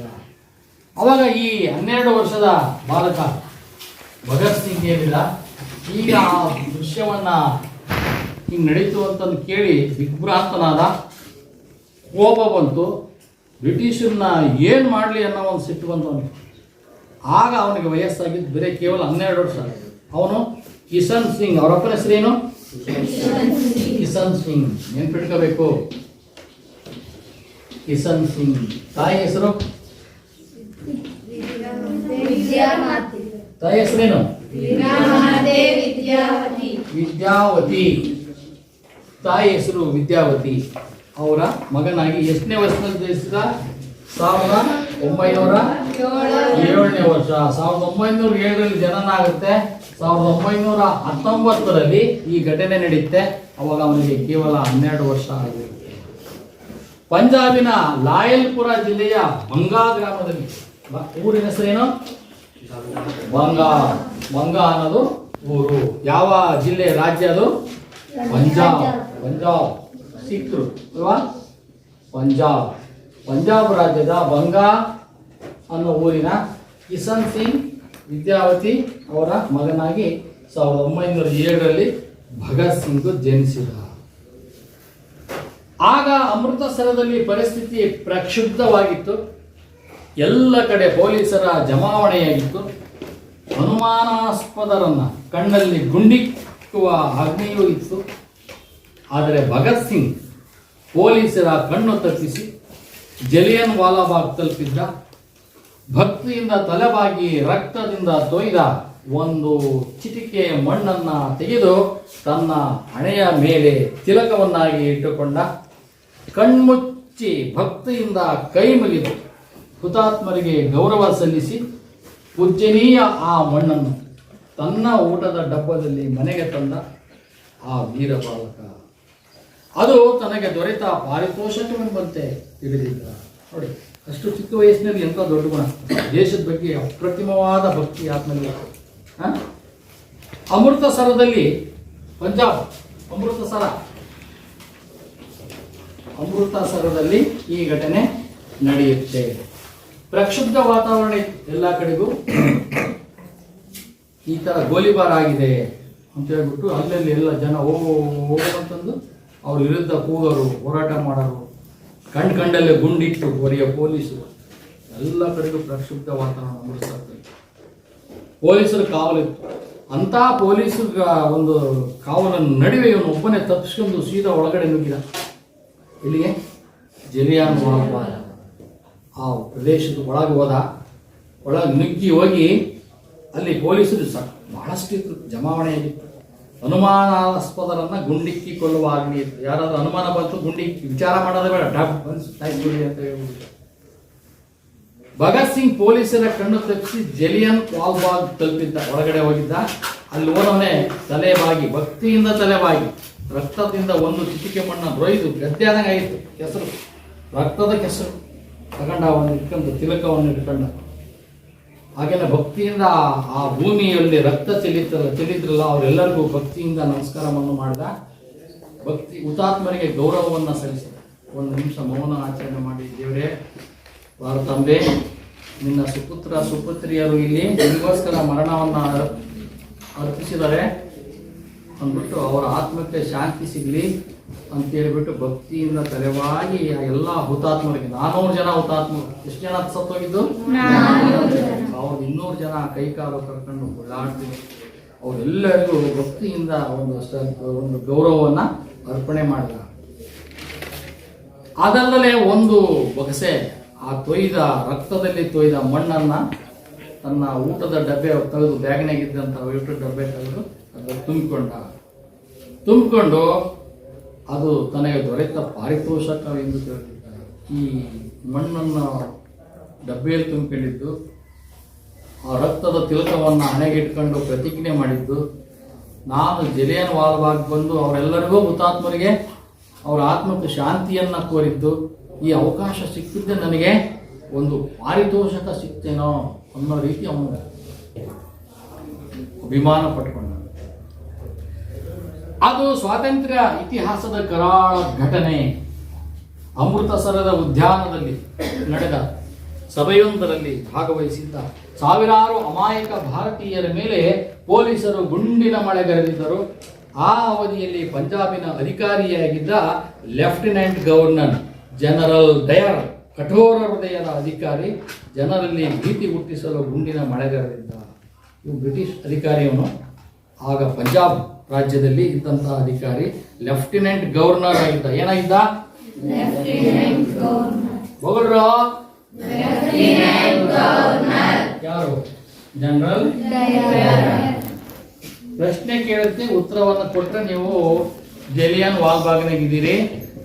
ಅವಾಗ ಈ 12 ವರ್ಷದ ಬಾಲಕ ಭಗತ್ ಸಿಂಗ್ ಏನಿಲ್ಲ, ಈಗ ಆ ದೃಶ್ಯವನ್ನ ಹಿಂಗೆ ನಡೀತು ಅಂತಂದು ಕೇಳಿ ದಿಗ್ಭ್ರಾಂತನಾದ. ಕೋಪ ಬಂತು, ಬ್ರಿಟಿಷರನ್ನ ಏನು ಮಾಡಲಿ ಅನ್ನೋ ಒಂದು ಸಿಟ್ಟು ಬಂತು ಅವನಿಗೆ. ಆಗ ಅವನಿಗೆ ವಯಸ್ಸಾಗಿದ್ದು ಬೇರೆ ಕೇವಲ 12 ವರ್ಷ. ಅವನು ಕಿಶನ್ ಸಿಂಗ್, ಅವರಪ್ಪನ ಹೆಸರೇನು? ಕಿಶನ್ ಸಿಂಗ್, ನೆನ್ಪಿಟ್ಕೋಬೇಕು. ಕಿಶನ್ ಸಿಂಗ್. ತಾಯಿ ಹೆಸರು? ತಾಯಿ ಹೆಸರೇನು? ವಿದ್ಯಾವತಿ. ತಾಯಿ ಹೆಸರು ವಿದ್ಯಾವತಿ. ಅವರ ಮಗನಾಗಿ ಎಷ್ಟನೇ ವರ್ಷದಲ್ಲಿ ಜನಿಸಿದ? 1907ನೇ ವರ್ಷ. 1907ರಲ್ಲಿ ಜನನ ಆಗುತ್ತೆ. 1919ರಲ್ಲಿ ಈ ಘಟನೆ ನಡೆಯುತ್ತೆ. ಅವಾಗ ಅವನಿಗೆ ಕೇವಲ 12 ವರ್ಷ ಆಗಿರುತ್ತೆ. ಪಂಜಾಬಿನ ಲಾಯಲ್ಪುರ ಜಿಲ್ಲೆಯ ಬಂಗಾ ಗ್ರಾಮದಲ್ಲಿ, ಊರಿನ ಹೆಸರೇನು? ಬಂಗಾ. ಬಂಗಾ ಅನ್ನೋದು ಊರು. ಯಾವ ಜಿಲ್ಲೆ, ರಾಜ್ಯ ಅದು? ಪಂಜಾಬ್. ಪಂಜಾಬ್ ಸಿಖ್ರು ಅಲ್ವಾ? ಪಂಜಾಬ್. ಪಂಜಾಬ್ ರಾಜ್ಯದ ಬಂಗಾ ಅನ್ನೋ ಊರಿನ ಕಿಶನ್ ಸಿಂಗ್ ವಿದ್ಯಾವತಿ ಅವರ ಮಗನಾಗಿ 1907ರಲ್ಲಿ ಭಗತ್ ಸಿಂಗ್ ಜನಿಸಿದ. ಆಗ ಅಮೃತಸರದಲ್ಲಿ ಪರಿಸ್ಥಿತಿ ಪ್ರಕ್ಷುಬ್ಧವಾಗಿತ್ತು. ಎಲ್ಲ ಕಡೆ ಪೊಲೀಸರ ಜಮಾವಣೆಯಾಗಿತ್ತು. ಅನುಮಾನಾಸ್ಪದರನ್ನ ಕಣ್ಣಲ್ಲಿ ಗುಂಡಿಕ್ಕುವ ಆಜ್ಞೆಯೂ ಇತ್ತು. ಆದರೆ ಭಗತ್ ಸಿಂಗ್ ಪೊಲೀಸರ ಕಣ್ಣು ತಪ್ಪಿಸಿ ಜಲಿಯನ್ ವಾಲಾಬಾಗ್ ತಲುಪಿದ್ದ. ಭಕ್ತಿಯಿಂದ ತಲೆಬಾಗಿ ರಕ್ತದಿಂದ ತೊಯ್ದ ಒಂದು ಚಿಟಿಕೆ ಮಣ್ಣನ್ನ ತೆಗೆದು ತನ್ನ ಹಣೆಯ ಮೇಲೆ ತಿಲಕವನ್ನಾಗಿ ಇಟ್ಟುಕೊಂಡ. ಕಣ್ಮುಚ್ಚಿ ಭಕ್ತಿಯಿಂದ ಕೈ ಮುಗಿದು ಹುತಾತ್ಮರಿಗೆ ಗೌರವ ಸಲ್ಲಿಸಿ ಪೂಜ್ಯನೀಯ ಆ ಮಣ್ಣನ್ನು ತನ್ನ ಊಟದ ಡಬ್ಬದಲ್ಲಿ ಮನೆಗೆ ತಂದ ಆ ವೀರ ಬಾಲಕ. ಅದು ತನಗೆ ದೊರೆತ ಪಾರಿತೋಷಕವೆಂಬಂತೆ ತಿಳಿದಿದ್ದ. ನೋಡಿ, ಅಷ್ಟು ಚಿಕ್ಕ ವಯಸ್ಸಿನಲ್ಲಿ ಎಂಥ ದೊಡ್ಡ ಗುಣ. ದೇಶದ ಬಗ್ಗೆ ಅಪ್ರತಿಮವಾದ ಭಕ್ತಿ ಆತ್ಮಲ್ಲಿ. ಅಮೃತಸರದಲ್ಲಿ, ಪಂಜಾಬ್ ಅಮೃತಸರದಲ್ಲಿ ಈ ಘಟನೆ ನಡೆಯುತ್ತೆ. ಪ್ರಕ್ಷುಬ್ಧ ವಾತಾವರಣ ಎಲ್ಲ ಕಡೆಗೂ. ಈ ಥರ ಗೋಲಿಬಾರ್ ಆಗಿದೆ ಅಂತ ಹೇಳ್ಬಿಟ್ಟು ಅಲ್ಲಲ್ಲಿ ಎಲ್ಲ ಜನ ಹೋಗುವಂತಂದು ಅವ್ರ ವಿರುದ್ಧ ಕೂಗೋರು, ಹೋರಾಟ ಮಾಡೋರು, ಕಂಡಲ್ಲೇ ಗುಂಡಿಟ್ಟು ಹೊರೆಯ ಪೊಲೀಸರು. ಎಲ್ಲ ಕಡೆಗೂ ಪ್ರಕ್ಷುಬ್ಧ ವಾತಾವರಣ ಅಮೃತಸರದಲ್ಲಿ. ಪೊಲೀಸರು ಕಾವಲಿತ್ತು. ಅಂಥ ಪೊಲೀಸರ ಒಂದು ಕಾವಲನ್ನು ನಡುವೆ ಇವನು ಒಬ್ಬನೇ ತಪ್ಪಿಸ್ಕೊಂಡು ಸೀದಾ ಒಳಗಡೆ ನುಗ್ಗಿದ. ಇಲ್ಲಿಗೆ ಜಲಿಯಾನ್ ವಾಲಾಬಾಗ್ ಆ ಪ್ರದೇಶದ ಒಳಗೆ ಹೋದ. ಒಳಗೆ ನುಗ್ಗಿ ಹೋಗಿ ಅಲ್ಲಿ ಪೊಲೀಸರು ಬಹಳಷ್ಟು ಇತ್ತು, ಜಮಾವಣೆಯಾಗಿತ್ತು. ಅನುಮಾನಾಸ್ಪದರನ್ನ ಗುಂಡಿಕ್ಕಿ ಕೊಲ್ಲುವ ಆಜ್ಞೆ ಇತ್ತು. ಯಾರಾದ್ರೂ ಅನುಮಾನ ಬಂತು ಗುಂಡಿಕ್ಕಿ, ವಿಚಾರ ಮಾಡೋದೇ ಬೇಡ, ಡಾಕ್ಟರ್ ಬಂದು ಅಂತ ಹೇಳ್ಬಿಟ್ಟು ಭಗತ್ ಸಿಂಗ್ ಪೊಲೀಸರ ಕಣ್ಣು ತಪ್ಪಿಸಿ ಜಲಿಯನ್ ವಾಲ್ಬಾಗ್ ತಲುಪಿದ್ದ, ಒಳಗಡೆ ಹೋಗಿದ್ದ. ಅಲ್ಲಿ ಹೋದವನೇ ತಲೆಬಾಗಿ, ಭಕ್ತಿಯಿಂದ ತಲೆಬಾಗಿ, ರಕ್ತದಿಂದ ಒಂದು ಚಿಟಿಕೆ ಮಣ್ಣ ರೊಯ್ದು ಗದ್ದೆ ಆದಂಗೆ ಆಯಿತು. ಕೆಸರು, ರಕ್ತದ ಕೆಸರು ತಗೊಂಡ, ಅವನು ಇಟ್ಕೊಂಡು ತಿಲಕವನ್ನು ಇಟ್ಕೊಂಡ. ಹಾಗೇನೆ ಭಕ್ತಿಯಿಂದ ಆ ಭೂಮಿಯಲ್ಲಿ ರಕ್ತ ಚೆಲ್ಲಿದ್ರಲ್ಲ ಅವರೆಲ್ಲರಿಗೂ ಭಕ್ತಿಯಿಂದ ನಮಸ್ಕಾರವನ್ನು ಮಾಡಿದ. ಭಕ್ತಿ ಹುತಾತ್ಮರಿಗೆ ಗೌರವವನ್ನು ಸಲ್ಲಿಸಿದ. ಒಂದು ನಿಮಿಷ ಮೌನ ಆಚರಣೆ ಮಾಡಿ, ದೇವರೇ ಭಾರತಾಂಬೆ, ನಿನ್ನ ಸುಪುತ್ರ ಸುಪುತ್ರಿಯರು ಇಲ್ಲಿ ನಿಮಗೋಸ್ಕರ ಮರಣವನ್ನು ಅರ್ಪಿಸಿದ್ದಾರೆ ಅಂದ್ಬಿಟ್ಟು ಅವರ ಆತ್ಮಕ್ಕೆ ಶಾಂತಿ ಸಿಗಲಿ ಅಂತ ಹೇಳ್ಬಿಟ್ಟು ಭಕ್ತಿಯಿಂದ ತಲೆವಾಗಿ ಆ ಎಲ್ಲ ಹುತಾತ್ಮರಿಗೆ, 400 ಜನ ಹುತಾತ್ಮರು, ಎಷ್ಟು ಜನ ಸತ್ತೋಗಿದ್ದು 1200 ಜನ ಕೈಕಾಲು ಕರ್ಕೊಂಡು ಓಡಾಡ್ತೀವಿ. ಅವರೆಲ್ಲರಿಗೂ ಭಕ್ತಿಯಿಂದ ಒಂದು ಗೌರವವನ್ನು ಅರ್ಪಣೆ ಮಾಡಿದ. ಅದಲ್ಲದೆ ಒಂದು ಬೊಗಸೆ ಆ ತೊಯ್ದ ರಕ್ತದಲ್ಲಿ ತೊಯ್ದ ಮಣ್ಣನ್ನು ತನ್ನ ಊಟದ ಡಬ್ಬೆ ತೆಗೆದು, ಬ್ಯಾಗ್ನಾಗಿದ್ದಂಥ ಊಟದ ಡಬ್ಬೆ ತೆಗೆದು ಅದನ್ನು ತುಂಬಿಕೊಂಡು ಅದು ತನಗೆ ದೊರೆತ ಪಾರಿತೋಷಕವೆಂದು ತಿಳಿದಿದ್ದಾರೆ. ಈ ಮಣ್ಣನ್ನು ಡಬ್ಬೆಯಲ್ಲಿ ತುಂಬಿಕೊಂಡಿದ್ದು, ಆ ರಕ್ತದ ತಿಲಕವನ್ನು ಹಣೆಗಿಟ್ಕೊಂಡು ಪ್ರತಿಜ್ಞೆ ಮಾಡಿದ್ದು, ನಾನು ಜಲಿಯನ್ ವಾಲ್ಬಾಗ್ ಬಂದು ಅವರೆಲ್ಲರಿಗೂ ಹುತಾತ್ಮರಿಗೆ ಅವರ ಆತ್ಮಕ್ಕೆ ಶಾಂತಿಯನ್ನು ಕೋರಿದ್ದು, ಈ ಅವಕಾಶ ಸಿಕ್ಕಿದ್ದೆ ನನಗೆ ಒಂದು ಪಾರಿತೋಷಕ ಸಿಕ್ತೇನೋ ಅನ್ನೋ ರೀತಿ ಅವನು ಅಭಿಮಾನ ಪಟ್ಕೊಂಡ. ಅದು ಸ್ವಾತಂತ್ರ್ಯ ಇತಿಹಾಸದ ಕರಾಳ ಘಟನೆ. ಅಮೃತಸರದ ಉದ್ಯಾನದಲ್ಲಿ ನಡೆದ ಸಭೆಯೊಂದರಲ್ಲಿ ಭಾಗವಹಿಸಿದ್ದ ಸಾವಿರಾರು ಅಮಾಯಕ ಭಾರತೀಯರ ಮೇಲೆ ಪೊಲೀಸರು ಗುಂಡಿನ ಮಳೆಗರೆದಿದ್ದರು. ಆ ಅವಧಿಯಲ್ಲಿ ಪಂಜಾಬಿನ ಅಧಿಕಾರಿಯಾಗಿದ್ದ ಲೆಫ್ಟಿನೆಂಟ್ ಗವರ್ನರ್ ಜನರಲ್ ಡಯರ್, ಕಠೋರ ಹೃದಯದ ಅಧಿಕಾರಿ, ಜನರಲ್ಲಿ ಭೀತಿ ಹುಟ್ಟಿಸಲು ಗುಂಡಿನ ಮಳೆಗರೆದಿದ್ದ. ಇವು ಬ್ರಿಟಿಷ್ ಅಧಿಕಾರಿಯವನು. ಆಗ ಪಂಜಾಬ್ ರಾಜ್ಯದಲ್ಲಿ ಇದ್ದಂತಹ ಅಧಿಕಾರಿ ಲೆಫ್ಟಿನೆಂಟ್ ಗವರ್ನರ್ ಆಗಿದ್ದ. ಏನಾಗಿದ್ದ? ಬೊಗಳ್ರ ಯಾರು? ಜನರಲ್. ಪ್ರಶ್ನೆ ಕೇಳುತ್ತೆ, ಉತ್ತರವನ್ನು ಕೊಟ್ಟರೆ ನೀವು ಜಲಿಯನ್ ವಾಲ್ಬಾಗ್ನಾಗಿದ್ದೀರಿ.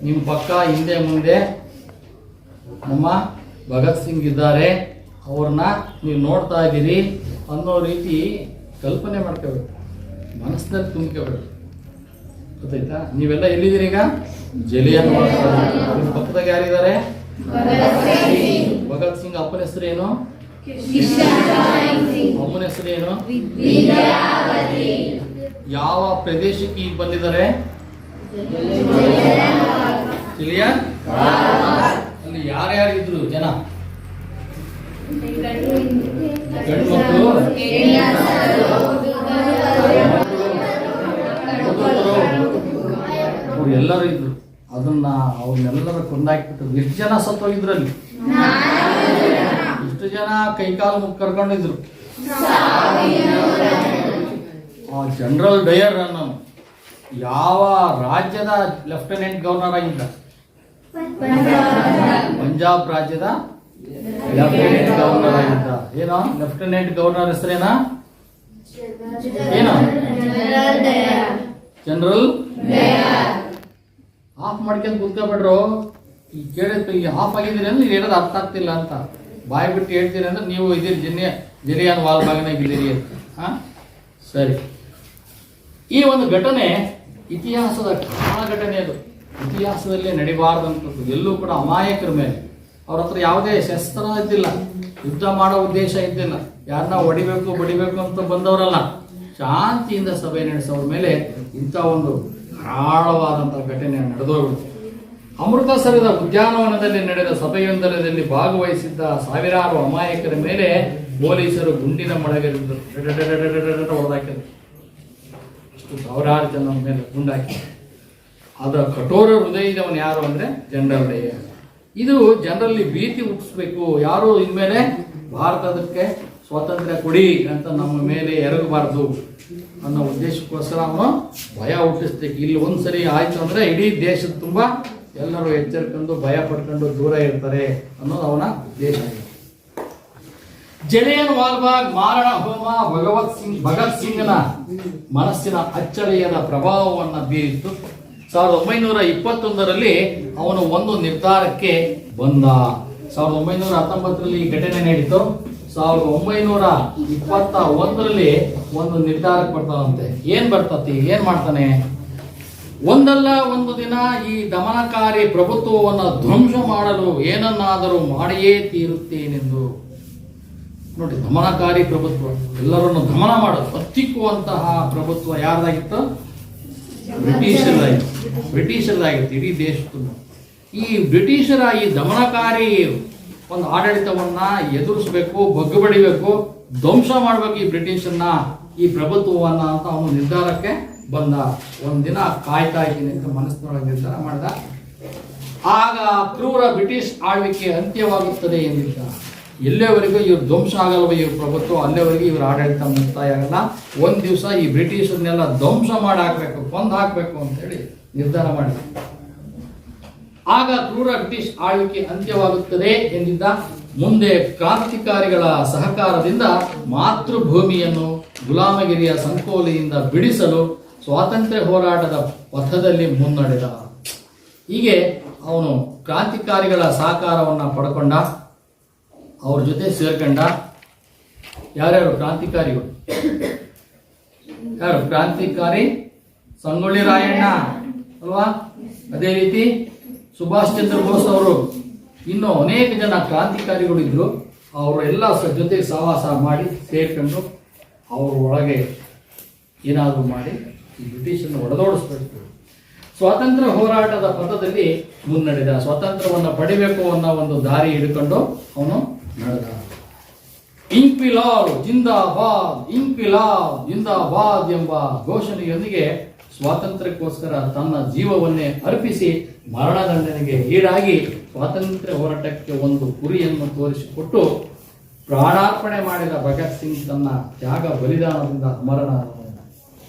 ನಿಮ್ಮ ಪಕ್ಕ ಹಿಂದೆ ಮುಂದೆ ನಮ್ಮ ಭಗತ್ ಸಿಂಗ್ ಇದ್ದಾರೆ, ಅವ್ರನ್ನ ನೀವು ನೋಡ್ತಾ ಇದ್ದೀರಿ ಅನ್ನೋ ರೀತಿ ಕಲ್ಪನೆ ಮಾಡ್ಕೋಬೇಕು, ಮನಸ್ಸಿನಲ್ಲಿ ತುಂಬ್ಕೋಬೇಕು. ಗೊತ್ತಾಯ್ತಾ? ನೀವೆಲ್ಲ ಎಲ್ಲಿದ್ದೀರಿ ಈಗ? ಜಲಿಯನ್ ವಾಲ್ಬಾಗ್. ನಿಮ್ಮ ಪಕ್ಕದಾಗ ಯಾರಿದ್ದಾರೆ? ಭಗತ್ ಸಿಂಗ್. ಅಪ್ಪನ ಹೆಸರು ಏನು? ಅಮ್ಮನ ಹೆಸರು ಏನು? ಯಾವ ಪ್ರದೇಶಕ್ಕೆ ಈಗ ಬಂದಿದ್ದಾರೆ? ಜಲಿಯನ್. ಅಲ್ಲಿ ಯಾರ್ಯಾರು ಇದ್ರು ಜನ? ಗಂಡು ಮಕ್ಕಳು, ಅವ್ರು ಎಲ್ಲರೂ ಇದ್ರು. ಅದನ್ನ ಅವ್ರನ್ನೆಲ್ಲರೂ ಕೊಂದಾಕ್ಬಿಟ್ಟು ಎಷ್ಟು ಜನ ಸತ್ತೋಗಿದ್ರಲ್ಲಿ? ಇಷ್ಟು ಜನ ಕೈಕಾಲು ಕರ್ಕೊಂಡಿದ್ರು. ಆ ಜನರಲ್ ಡಯರ್ ಅನ್ನೋ ಯಾವ ರಾಜ್ಯದ ಲೆಫ್ಟಿನೆಂಟ್ ಗವರ್ನರ್ ಆಗಿದ್ದ? ಪಂಜಾಬ್ ರಾಜ್ಯದ ಲೆಫ್ಟಿನೆಂಟ್ ಗವರ್ನರ್ ಆಗಿದ್ದ. ಏನೋ ಲೆಫ್ಟಿನೆಂಟ್ ಗವರ್ನರ್ ಹೆಸರೇನಾ? ಏನೋ ಜನರಲ್. ಆಫ್ ಮಾಡ್ಕೊಂಡು ಕೂತ್ಕೊಬೇಡ್ರು. ಈಗ ಕೇಳಿದ್ರೆ ಈಗ ಆಫ್ ಆಗಿದ್ದೀರಿ ಅಂದ್ರೆ ನೀವು ಹೇಳೋದು ಅರ್ಥ ಆಗ್ತಿಲ್ಲ ಅಂತ ಬಾಯಿ ಬಿಟ್ಟು ಹೇಳ್ತೀರಿ ಅಂದ್ರೆ ನೀವು ಇದ್ದೀರಿ ಜಲಿಯನ್ ವಾಲ್ಬಾಗ್ನಾಗಿದ್ದೀರಿ ಅಂತ. ಹಾಂ, ಸರಿ. ಈ ಒಂದು ಘಟನೆ ಇತಿಹಾಸದ ಕಾಳ ಘಟನೆ. ಅದು ಇತಿಹಾಸದಲ್ಲೇ ನಡಿಬಾರ್ದಂಥದ್ದು. ಎಲ್ಲೂ ಕೂಡ ಅಮಾಯಕರ ಮೇಲೆ ಅವ್ರ ಹತ್ರ ಯಾವುದೇ ಶಸ್ತ್ರ ಇದ್ದಿಲ್ಲ, ಯುದ್ಧ ಮಾಡೋ ಉದ್ದೇಶ ಇದ್ದಿಲ್ಲ, ಯಾರನ್ನ ಹೊಡಿಬೇಕು ಬಡಿಬೇಕು ಅಂತ ಬಂದವರಲ್ಲ. ಶಾಂತಿಯಿಂದ ಸಭೆ ನಡೆಸೋರ ಮೇಲೆ ಇಂಥ ಒಂದು ಕರಾಳವಾದಂಥ ಘಟನೆ ನಡೆದೋಗ್ಬಿಡ್ತು. ಅಮೃತಸರದ ಉದ್ಯಾನವನದಲ್ಲಿ ನಡೆದ ಸಭೆಯೊಂದರಲ್ಲಿ ಭಾಗವಹಿಸಿದ್ದ ಸಾವಿರಾರು ಅಮಾಯಕರ ಮೇಲೆ ಪೊಲೀಸರು ಗುಂಡಿನ ಮಳೆಗರೆದಿದ್ದರು. ಹೊಡೆದಾಕಿದ್ರು. ಅಷ್ಟು ಸಾವಿರಾರು ಜನ ಮೇಲೆ ಗುಂಡಾಕಿ. ಅದರ ಕಠೋರ ಹೃದಯದವನು ಯಾರು ಅಂದರೆ ಜನರಲ್ ಡಯರ್. ಇದು ಜನರಲ್ಲಿ ಭೀತಿ ಹುಟ್ಟಿಸ್ಬೇಕು. ಯಾರು ಇನ್ಮೇಲೆ ಭಾರತದಕ್ಕೆ ಸ್ವಾತಂತ್ರ್ಯ ಕೊಡಿ ಅಂತ ನಮ್ಮ ಮೇಲೆ ಎರಗಬಾರ್ದು ಅನ್ನೋ ಉದ್ದೇಶಕ್ಕೋಸ್ಕರ ಅವನು ಭಯ ಹುಟ್ಟಿಸ್ಬೇಕು. ಇಲ್ಲಿ ಒಂದ್ಸರಿ ಆಯ್ತು ಅಂದ್ರೆ ಇಡೀ ದೇಶದ ತುಂಬ ಎಲ್ಲರೂ ಎಚ್ಚರಿಕೊಂಡು ಭಯ ಪಡ್ಕೊಂಡು ದೂರ ಇರ್ತಾರೆ ಅನ್ನೋದು ಅವನ ಉದ್ದೇಶ. ಜಲಿಯನ್ ವಾಲ್ಬಾಗ್ ಮಾರಣ ಹೋಮ ಭಗತ್ ಸಿಂಗ್ನ ಮನಸ್ಸಿನ ಅಚ್ಚಳಿಯದ ಪ್ರಭಾವವನ್ನು ಬೀರಿತ್ತು. 1921ರಲ್ಲಿ ಅವನು ಒಂದು ನಿರ್ಧಾರಕ್ಕೆ ಬಂದ. 1919ರಲ್ಲಿ ಈ ಘಟನೆ ನಡೀತು. 1921ರಲ್ಲಿ ಒಂದು ನಿರ್ಧಾರಕ್ಕೆ ಬರ್ತಾವಂತೆ. ಏನ್ ಬರ್ತತಿ, ಏನ್ ಮಾಡ್ತಾನೆ, ಒಂದಲ್ಲ ಒಂದು ದಿನ ಈ ದಮನಕಾರಿ ಪ್ರಭುತ್ವವನ್ನು ಧ್ವಂಸ ಮಾಡಲು ಏನನ್ನಾದರೂ ಮಾಡಿಯೇ ತೀರುತ್ತೇನೆಂದು. ನೋಡಿ, ದಮನಕಾರಿ ಪ್ರಭುತ್ವ, ಎಲ್ಲರನ್ನು ದಮನ ಮಾಡೋದು, ಹತ್ತಿಕ್ಕುವಂತಹ ಪ್ರಭುತ್ವ ಯಾರ್ದಾಗಿತ್ತು? ಬ್ರಿಟಿಷರದಾಗಿತ್ತು ಇಡೀ ದೇಶದ. ಈ ಬ್ರಿಟಿಷರ ಈ ದಮನಕಾರಿ ಒಂದು ಆಡಳಿತವನ್ನ ಎದುರಿಸಬೇಕು, ಬಗ್ಗುಬಡಿಬೇಕು, ಧ್ವಂಸ ಮಾಡಬೇಕು ಈ ಬ್ರಿಟಿಷರನ್ನ, ಈ ಪ್ರಭುತ್ವವನ್ನ ಅಂತ ಅವನು ನಿರ್ಧಾರಕ್ಕೆ ಬಂದ. ಒಂದಿನ ಕಾಯ್ತಾ ಇದ್ದೀನಿ ಅಂತ ಮನಸ್ಸಿನೊಳಗೆ ನಿರ್ಧಾರ ಮಾಡಿದ. ಆಗ ಕ್ರೂರ ಬ್ರಿಟಿಷ್ ಆಳ್ವಿಕೆ ಅಂತ್ಯವಾಗುತ್ತದೆ ಎಂದಿದ್ದ. ಎಲ್ಲೇವರೆಗೂ ಇವ್ರು ಧ್ವಂಸ ಆಗಲ್ವ ಇವ್ರ ಪ್ರಭುತ್ವ, ಅಲ್ಲೇವರೆಗೂ ಇವ್ರ ಆಡಳಿತ ಮುಕ್ತಾಯ ಆಗಲ್ಲ. ಒಂದ್ ದಿವಸ ಈ ಬ್ರಿಟಿಷರ್ನೆಲ್ಲ ಧ್ವಂಸ ಮಾಡಿ ಹಾಕ್ಬೇಕು, ಕೊಂದು ಹಾಕ್ಬೇಕು ಅಂತ ಹೇಳಿ ನಿರ್ಧಾರ ಮಾಡಿದ. ಆಗ ಕ್ರೂರ ಬ್ರಿಟಿಷ್ ಆಳ್ವಿಕೆ ಅಂತ್ಯವಾಗುತ್ತದೆ ಎಂದಿದ್ದ. ಮುಂದೆ ಕ್ರಾಂತಿಕಾರಿಗಳ ಸಹಕಾರದಿಂದ ಮಾತೃಭೂಮಿಯನ್ನು ಗುಲಾಮಗಿರಿಯ ಸಂಕೋಲೆಯಿಂದ ಬಿಡಿಸಲು ಸ್ವಾತಂತ್ರ್ಯ ಹೋರಾಟದ ಪಥದಲ್ಲಿ ಮುನ್ನಡೆದ. ಹೀಗೆ ಅವನು ಕ್ರಾಂತಿಕಾರಿಗಳ ಸಹಕಾರವನ್ನು ಪಡ್ಕೊಂಡ, ಅವ್ರ ಜೊತೆ ಸೇರ್ಕೊಂಡ. ಯಾರ್ಯಾರು ಕ್ರಾಂತಿಕಾರಿಗಳು? ಯಾರು ಕ್ರಾಂತಿಕಾರಿ? ಸಂಗೊಳ್ಳಿ ರಾಯಣ್ಣ ಅಲ್ವಾ, ಅದೇ ರೀತಿ ಸುಭಾಷ್ ಚಂದ್ರ ಬೋಸ್ ಅವರು, ಇನ್ನು ಅನೇಕ ಜನ ಕ್ರಾಂತಿಕಾರಿಗಳು ಇದ್ರು. ಅವರೆಲ್ಲ ಜೊತೆ ಸಹವಾಸ ಮಾಡಿ ಸೇರ್ಕೊಂಡು ಅವ್ರ ಒಳಗೆ ಏನಾದರೂ ಮಾಡಿ ಈ ಬ್ರಿಟಿಷರನ್ನು ಒಡೆದೋಡಿಸ್ಬೇಕು. ಸ್ವಾತಂತ್ರ್ಯ ಹೋರಾಟದ ಪಥದಲ್ಲಿ ಮುನ್ನಡೆದ. ಸ್ವಾತಂತ್ರ್ಯವನ್ನು ಪಡಿಬೇಕು ಅನ್ನೋ ಒಂದು ದಾರಿ ಹಿಡ್ಕೊಂಡು ಅವನು ನಡೆದ. ಇಂಕ್ವಿಲಾಬ್ ಜಿಂದಾಬಾದ್, ಇಂಕ್ವಿಲಾಬ್ ಜಿಂದಾಬಾದ್ ಎಂಬ ಘೋಷಣೆಯೊಂದಿಗೆ ಸ್ವಾತಂತ್ರ್ಯಕ್ಕೋಸ್ಕರ ತನ್ನ ಜೀವವನ್ನೇ ಅರ್ಪಿಸಿ ಮರಣದಂಡನೆಗೆ ಈಡಾಗಿ ಸ್ವಾತಂತ್ರ್ಯ ಹೋರಾಟಕ್ಕೆ ಒಂದು ಗುರಿಯನ್ನು ತೋರಿಸಿಕೊಟ್ಟು ಪ್ರಾಣಾರ್ಪಣೆ ಮಾಡಿದ ಭಗತ್ ಸಿಂಗ್ ತನ್ನ ತ್ಯಾಗ ಬಲಿದಾನದಿಂದ ಅಮರನಾದ.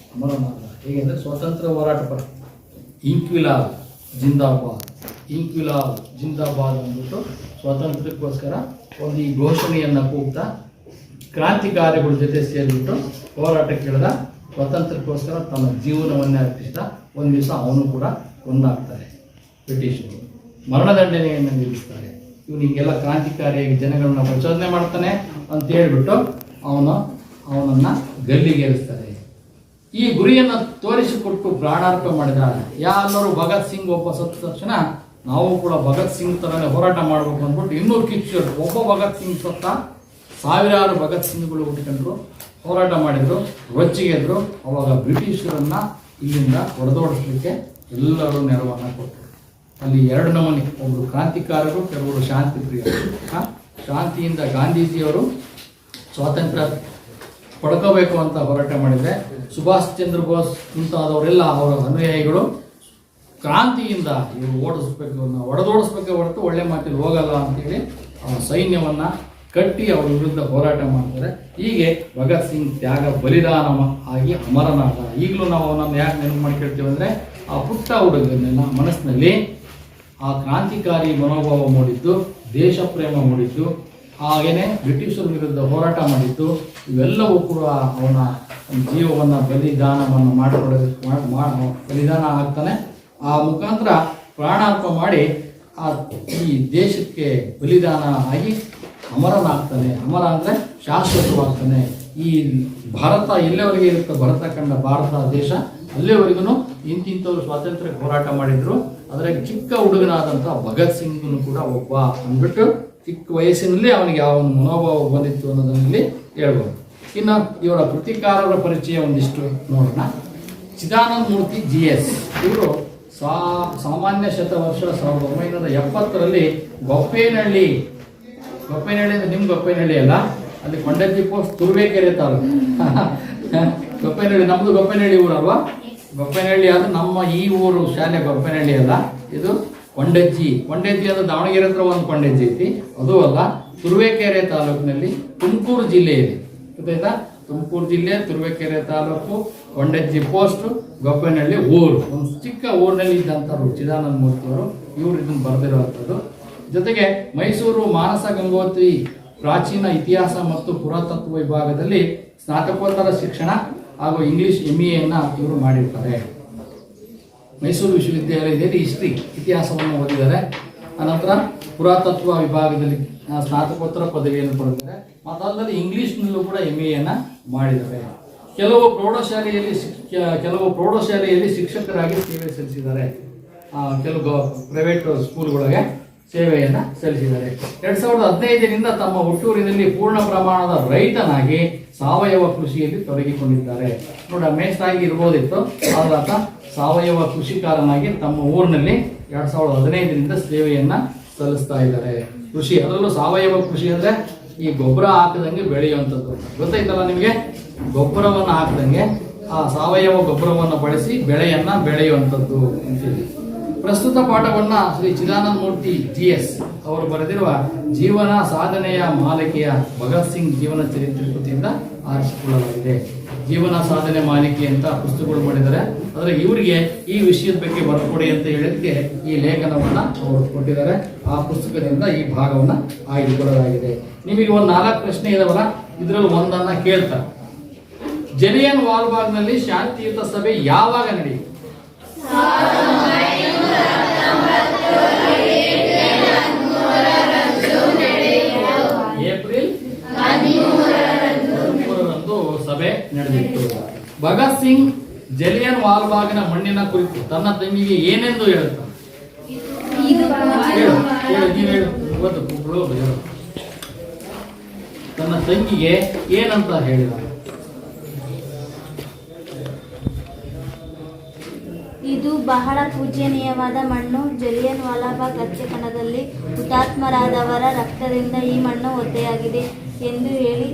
ಹೇಗೆಂದರೆ ಸ್ವಾತಂತ್ರ್ಯ ಹೋರಾಟ ಪರ ಇಂಕ್ವಿಲಾಬ್ ಜಿಂದಾಬಾದ್, ಇಂಕ್ವಿಲಾಬ್ ಜಿಂದಾಬಾದ್ ಅಂದ್ಬಿಟ್ಟು ಸ್ವಾತಂತ್ರ್ಯಕ್ಕೋಸ್ಕರ ಒಂದು ಈ ಘೋಷಣೆಯನ್ನು ಕೂಗ್ತಾ ಕ್ರಾಂತಿಕಾರಿಗಳ ಜೊತೆ ಸೇರಿಬಿಟ್ಟು ಹೋರಾಟಕ್ಕೆ ಇಳಿದ. ಸ್ವಾತಂತ್ರ್ಯಕ್ಕೋಸ್ಕರ ತನ್ನ ಜೀವನವನ್ನೇ ಅರ್ಪಿಸಿದ. ಒಂದು ದಿವಸ ಅವನು ಕೂಡ ಕೊಂದಾಗ್ತಾರೆ ಬ್ರಿಟಿಷರು, ಮರಣದಂಡನೆಯನ್ನು ನಿಲ್ಲಿಸ್ತಾರೆ. ಇವನು ಹೀಗೆಲ್ಲ ಕ್ರಾಂತಿಕಾರಿಯಾಗಿ ಜನಗಳನ್ನ ಪ್ರಚೋದನೆ ಮಾಡ್ತಾನೆ ಅಂತ ಹೇಳ್ಬಿಟ್ಟು ಅವನನ್ನು ಗಲ್ಲಿಗೇರಿಸ್ತಾರೆ. ಈ ಗುರಿಯನ್ನು ತೋರಿಸಿಕೊಟ್ಟು ಪ್ರಾಣಾರ್ಪಣೆ ಮಾಡಿದ. ಯಾರು ಭಗತ್ ಸಿಂಗ್ ಒಬ್ಬ ಸತ್ತ ತಕ್ಷಣ ನಾವು ಕೂಡ ಭಗತ್ ಸಿಂಗ್ ಥರನೇ ಹೋರಾಟ ಮಾಡಬೇಕು ಅಂದ್ಬಿಟ್ಟು ಇನ್ನೂ ಕಿಚ್ಚು. ಒಬ್ಬ ಭಗತ್ ಸಿಂಗ್ ಸತ್ತ, ಸಾವಿರಾರು ಭಗತ್ ಸಿಂಗ್ಗಳು ಹುಟ್ಟಿಕೊಂಡ್ರು, ಹೋರಾಟ ಮಾಡಿದ್ರು, ರೊಚ್ಚಿಗೆದ್ರು. ಅವಾಗ ಬ್ರಿಟಿಷರನ್ನ ಇಲ್ಲಿಂದ ಹೊಡೆದೋಡಿಸ್ಲಿಕ್ಕೆ ಎಲ್ಲರೂ ನೆರವನ್ನು ಕೊಟ್ಟರು. ಅಲ್ಲಿ ಎರಡು ನಮೂನೆ, ಒಬ್ಬರು ಕ್ರಾಂತಿಕಾರರು, ಕೆಲವರು ಶಾಂತಿ ಪ್ರಿಯರು. ಶಾಂತಿಯಿಂದ ಗಾಂಧೀಜಿಯವರು ಸ್ವಾತಂತ್ರ್ಯ ಪಡ್ಕೋಬೇಕು ಅಂತ ಹೋರಾಟ ಮಾಡಿದರೆ, ಸುಭಾಷ್ ಚಂದ್ರ ಬೋಸ್ ಮುಂತಾದವರೆಲ್ಲ ಅವರ ಅನುಯಾಯಿಗಳು ಕ್ರಾಂತಿಯಿಂದ ಇವರು ಹೊಡೆದೋಡಿಸ್ಬೇಕೆ ಹೊರತು ಒಳ್ಳೆ ಮಾತಿಗೆ ಹೋಗಲ್ಲ ಅಂತೇಳಿ ಸೈನ್ಯವನ್ನು ಕಟ್ಟಿ ಅವರ ವಿರುದ್ಧ ಹೋರಾಟ ಮಾಡ್ತಾರೆ. ಹೀಗೆ ಭಗತ್ ಸಿಂಗ್ ತ್ಯಾಗ ಬಲಿದಾನ ಆಗಿ ಅಮರನಾದ. ಈಗಲೂ ನಾವು ಅವನನ್ನು ಯಾಕೆ ನೆನಪು ಮಾಡ್ಕೊಳ್ತೀವಿ ಅಂದರೆ, ಆ ಪುಟ್ಟ ಹುಡುಗನ ಮನಸ್ಸಿನಲ್ಲಿ ಆ ಕ್ರಾಂತಿಕಾರಿ ಮನೋಭಾವ ಮೂಡಿದ್ದು, ದೇಶ ಪ್ರೇಮ ಮೂಡಿದ್ದು, ಹಾಗೆಯೇ ಬ್ರಿಟಿಷರ ವಿರುದ್ಧ ಹೋರಾಟ ಮಾಡಿದ್ದು, ಇವೆಲ್ಲವೂ ಕೂಡ ಅವನ ಜೀವವನ್ನು ಬಲಿದಾನವನ್ನು ಬಲಿದಾನ ಆಗ್ತಾನೆ. ಆ ಮುಖಾಂತರ ಪ್ರಾಣಾರ್ಪಣೆ ಮಾಡಿ ಈ ದೇಶಕ್ಕೆ ಬಲಿದಾನ ಆಗಿ ಅಮರನಾಗ್ತಾನೆ. ಅಮರ ಅಂದರೆ ಶಾಶ್ವತವಾಗ್ತಾನೆ. ಈ ಭಾರತ ಎಲ್ಲವರೆಗೆ ಇರುತ್ತೆ, ಭರತ ಕಂಡ ಭಾರತ ದೇಶ ಅಲ್ಲಿವರೆಗೂ ಇಂತಿಂಥವ್ರು ಸ್ವಾತಂತ್ರ್ಯಕ್ಕೆ ಹೋರಾಟ ಮಾಡಿದ್ರು. ಅದರಾಗ ಚಿಕ್ಕ ಹುಡುಗನಾದಂಥ ಭಗತ್ ಸಿಂಗ್ನು ಕೂಡ ಒಬ್ಬ ಅಂದ್ಬಿಟ್ಟು ಚಿಕ್ಕ ವಯಸ್ಸಿನಲ್ಲಿ ಅವನಿಗೆ ಯಾವ ಮನೋಭಾವ ಬಂದಿತ್ತು ಅನ್ನೋದರಲ್ಲಿ ಹೇಳ್ಬೋದು. ಇನ್ನು ಇವರ ಕೃತಿಕಾರರ ಪರಿಚಯ ಒಂದಿಷ್ಟು ನೋಡೋಣ. ಚಿದಾನಂದ ಮೂರ್ತಿ GS ಇವರು ಸಾಮಾನ್ಯ ಶತವರ್ಷ 1970ರಲ್ಲಿ ಗೊಪ್ಪೇನಹಳ್ಳಿ ಅಂದರೆ ನಿಮ್ಮ ಗೊಪ್ಪೇನಹಳ್ಳಿ ಅಲ್ಲ, ಅಲ್ಲಿ ಕೊಂಡಜ್ಜಿ ಪೋಸ್ಟ್ ತುರುವೇಕೆರೆ ತಾಲೂಕು. ಗೊಪ್ಪೇನಹಳ್ಳಿ ನಮ್ಮದು ಗೊಪ್ಪೇನಹಳ್ಳಿ ಊರಲ್ವಾ? ಗೊಪ್ಪೇನಹಳ್ಳಿ ಅದು ನಮ್ಮ ಈ ಊರು ಶಾಲೆ ಗೊಪ್ಪೇನಹಳ್ಳಿ ಅಲ್ಲ, ಇದು ಕೊಂಡಜ್ಜಿ ಅಂದರೆ ದಾವಣಗೆರೆ ಹತ್ರ ಒಂದು ಕೊಂಡಜ್ಜಿ ಐತಿ, ಅದು ಅಲ್ಲ. ತುರುವೇಕೆರೆ ತಾಲೂಕಿನಲ್ಲಿ ತುಮಕೂರು ಜಿಲ್ಲೆ ಇದೆ, ಗೊತ್ತಾಯ್ತಾ? ತುಮಕೂರು ಜಿಲ್ಲೆ ತುರುವೇಕೆರೆ ತಾಲೂಕು, ಕೊಂಡಜ್ಜಿ ಪೋಸ್ಟ್, ಗೊಪ್ಪೇನಹಳ್ಳಿ ಊರು. ಒಂದು ಚಿಕ್ಕ ಊರಿನಲ್ಲಿ ಇದ್ದಂಥವ್ರು ಚಿದಾನಂದ ಮೂರ್ತಿಯವರು. ಇವರು ಇದನ್ನು ಬರೆದಿರುವಂಥದ್ದು. ಜೊತೆಗೆ ಮೈಸೂರು ಮಾನಸ ಗಂಗೋತ್ರಿ ಪ್ರಾಚೀನ ಇತಿಹಾಸ ಮತ್ತು ಪುರಾತತ್ವ ವಿಭಾಗದಲ್ಲಿ ಸ್ನಾತಕೋತ್ತರ ಶಿಕ್ಷಣ ಹಾಗೂ ಇಂಗ್ಲಿಷ್ MA ಇವರು ಮಾಡಿರ್ತಾರೆ. ಮೈಸೂರು ವಿಶ್ವವಿದ್ಯಾಲಯದಲ್ಲಿ ಹಿಸ್ಟ್ರಿ ಇತಿಹಾಸವನ್ನು ಓದಿದ್ದಾರೆ. ಅನಂತರ ಪುರಾತತ್ವ ವಿಭಾಗದಲ್ಲಿ ಸ್ನಾತಕೋತ್ತರ ಪದವಿಯನ್ನು ಪಡೆದಿದ್ದಾರೆ. ಮತ್ತಲ್ಲದೆ ಇಂಗ್ಲಿಷ್ನಲ್ಲೂ ಕೂಡ MA ಮಾಡಿದ್ದಾರೆ. ಕೆಲವು ಪ್ರೌಢಶಾಲೆಯಲ್ಲಿ ಶಿಕ್ಷಕರಾಗಿ ಸೇವೆ ಸಲ್ಲಿಸಿದ್ದಾರೆ. ಕೆಲವು ಪ್ರೈವೇಟ್ ಸ್ಕೂಲ್ಗಳಿಗೆ ಸೇವೆಯನ್ನು ಸಲ್ಲಿಸಿದ್ದಾರೆ. 2015ರಿಂದ ತಮ್ಮ ಹುಟ್ಟೂರಿನಲ್ಲಿ ಪೂರ್ಣ ಪ್ರಮಾಣದ ರೈತನಾಗಿ ಸಾವಯವ ಕೃಷಿಯಲ್ಲಿ ತೊಡಗಿಕೊಂಡಿದ್ದಾರೆ. ನೋಡಿ, ಮೇಷ್ಟ್ರಾಗಿ ಇರ್ಬೋದಿತ್ತು, ಆದ್ರೆ ಆತ ಸಾವಯವ ಕೃಷಿಕಾರನಾಗಿ ತಮ್ಮ ಊರಿನಲ್ಲಿ 2015ರಿಂದ ಸೇವೆಯನ್ನ ಸಲ್ಲಿಸ್ತಾ ಇದ್ದಾರೆ. ಕೃಷಿ, ಅದರಲ್ಲೂ ಸಾವಯವ ಕೃಷಿ ಅಂದ್ರೆ ಈ ಗೊಬ್ಬರ ಹಾಕದಂಗೆ ಬೆಳೆಯುವಂಥದ್ದು. ಗೊತ್ತಾಯ್ತಲ್ಲ ನಿಮಗೆ? ಗೊಬ್ಬರವನ್ನು ಹಾಕದಂಗೆ ಆ ಸಾವಯವ ಗೊಬ್ಬರವನ್ನು ಬಳಸಿ ಬೆಳೆಯನ್ನ ಬೆಳೆಯುವಂಥದ್ದು ಅಂತೇಳಿ. ಪ್ರಸ್ತುತ ಪಾಠವನ್ನ ಶ್ರೀ ಚಿದಾನಂದ ಮೂರ್ತಿ GS ಅವರು ಬರೆದಿರುವ ಜೀವನ ಸಾಧನೆಯ ಮಾಲಿಕೆಯ ಭಗತ್ ಸಿಂಗ್ ಜೀವನ ಚರಿತ್ರೆ ಕೃತಿಯಿಂದ ಆರಿಸಿಕೊಳ್ಳಲಾಗಿದೆ. ಜೀವನ ಸಾಧನೆ ಮಾಲಿಕೆ ಅಂತ ಪುಸ್ತಕಗಳು ಮಾಡಿದ್ದಾರೆ. ಆದರೆ ಇವರಿಗೆ ಈ ವಿಷಯದ ಬಗ್ಗೆ ಬರ್ಕೊಡಿ ಅಂತ ಹೇಳಿದಕ್ಕೆ ಈ ಲೇಖನವನ್ನ ಅವರು ಕೊಟ್ಟಿದ್ದಾರೆ. ಆ ಪುಸ್ತಕದಿಂದ ಈ ಭಾಗವನ್ನ ಆಯ್ದುಕೊಳ್ಳಲಾಗಿದೆ. ನಿಮಗೆ ಒಂದು 4 ಪ್ರಶ್ನೆ ಇದಾವಲ್ಲ, ಇದರಲ್ಲಿ ಒಂದನ್ನ ಕೇಳ್ತಾರೆ. ಜಲಿಯನ್ ವಾಲ್ಬಾಗ್ನಲ್ಲಿ ಶಾಂತಿಯುತ ಸಭೆ ಯಾವಾಗ ನಡೆಯಿತು? ಏಪ್ರಿಲ್ 13ರಂದು ಸಭೆ ನಡೆದಿತ್ತು. ಭಗತ್ ಸಿಂಗ್ ಜಲಿಯನ್ ವಾಲ್ಬಾಗಿನ ಮಣ್ಣಿನ ಕುರಿತು ತನ್ನ ತಂಗಿಗೆ ಏನೆಂದು ಹೇಳುತ್ತಾನೆ? ತನ್ನ ತಂಗಿಗೆ ಏನಂತ ಹೇಳಿದ? ಇದು ಬಹಳ ಪೂಜ್ಯನೀಯವಾದ ಮಣ್ಣು. ಜಲಿಯನ್ ವಾಲಾಬಾಗ್ ಹತ್ಯಾಕಾಂಡದಲ್ಲಿ ಹುತಾತ್ಮರಾದವರ ರಕ್ತದಿಂದ ಈ ಮಣ್ಣು ಒದ್ದೆಯಾಗಿದೆ ಎಂದು ಹೇಳಿ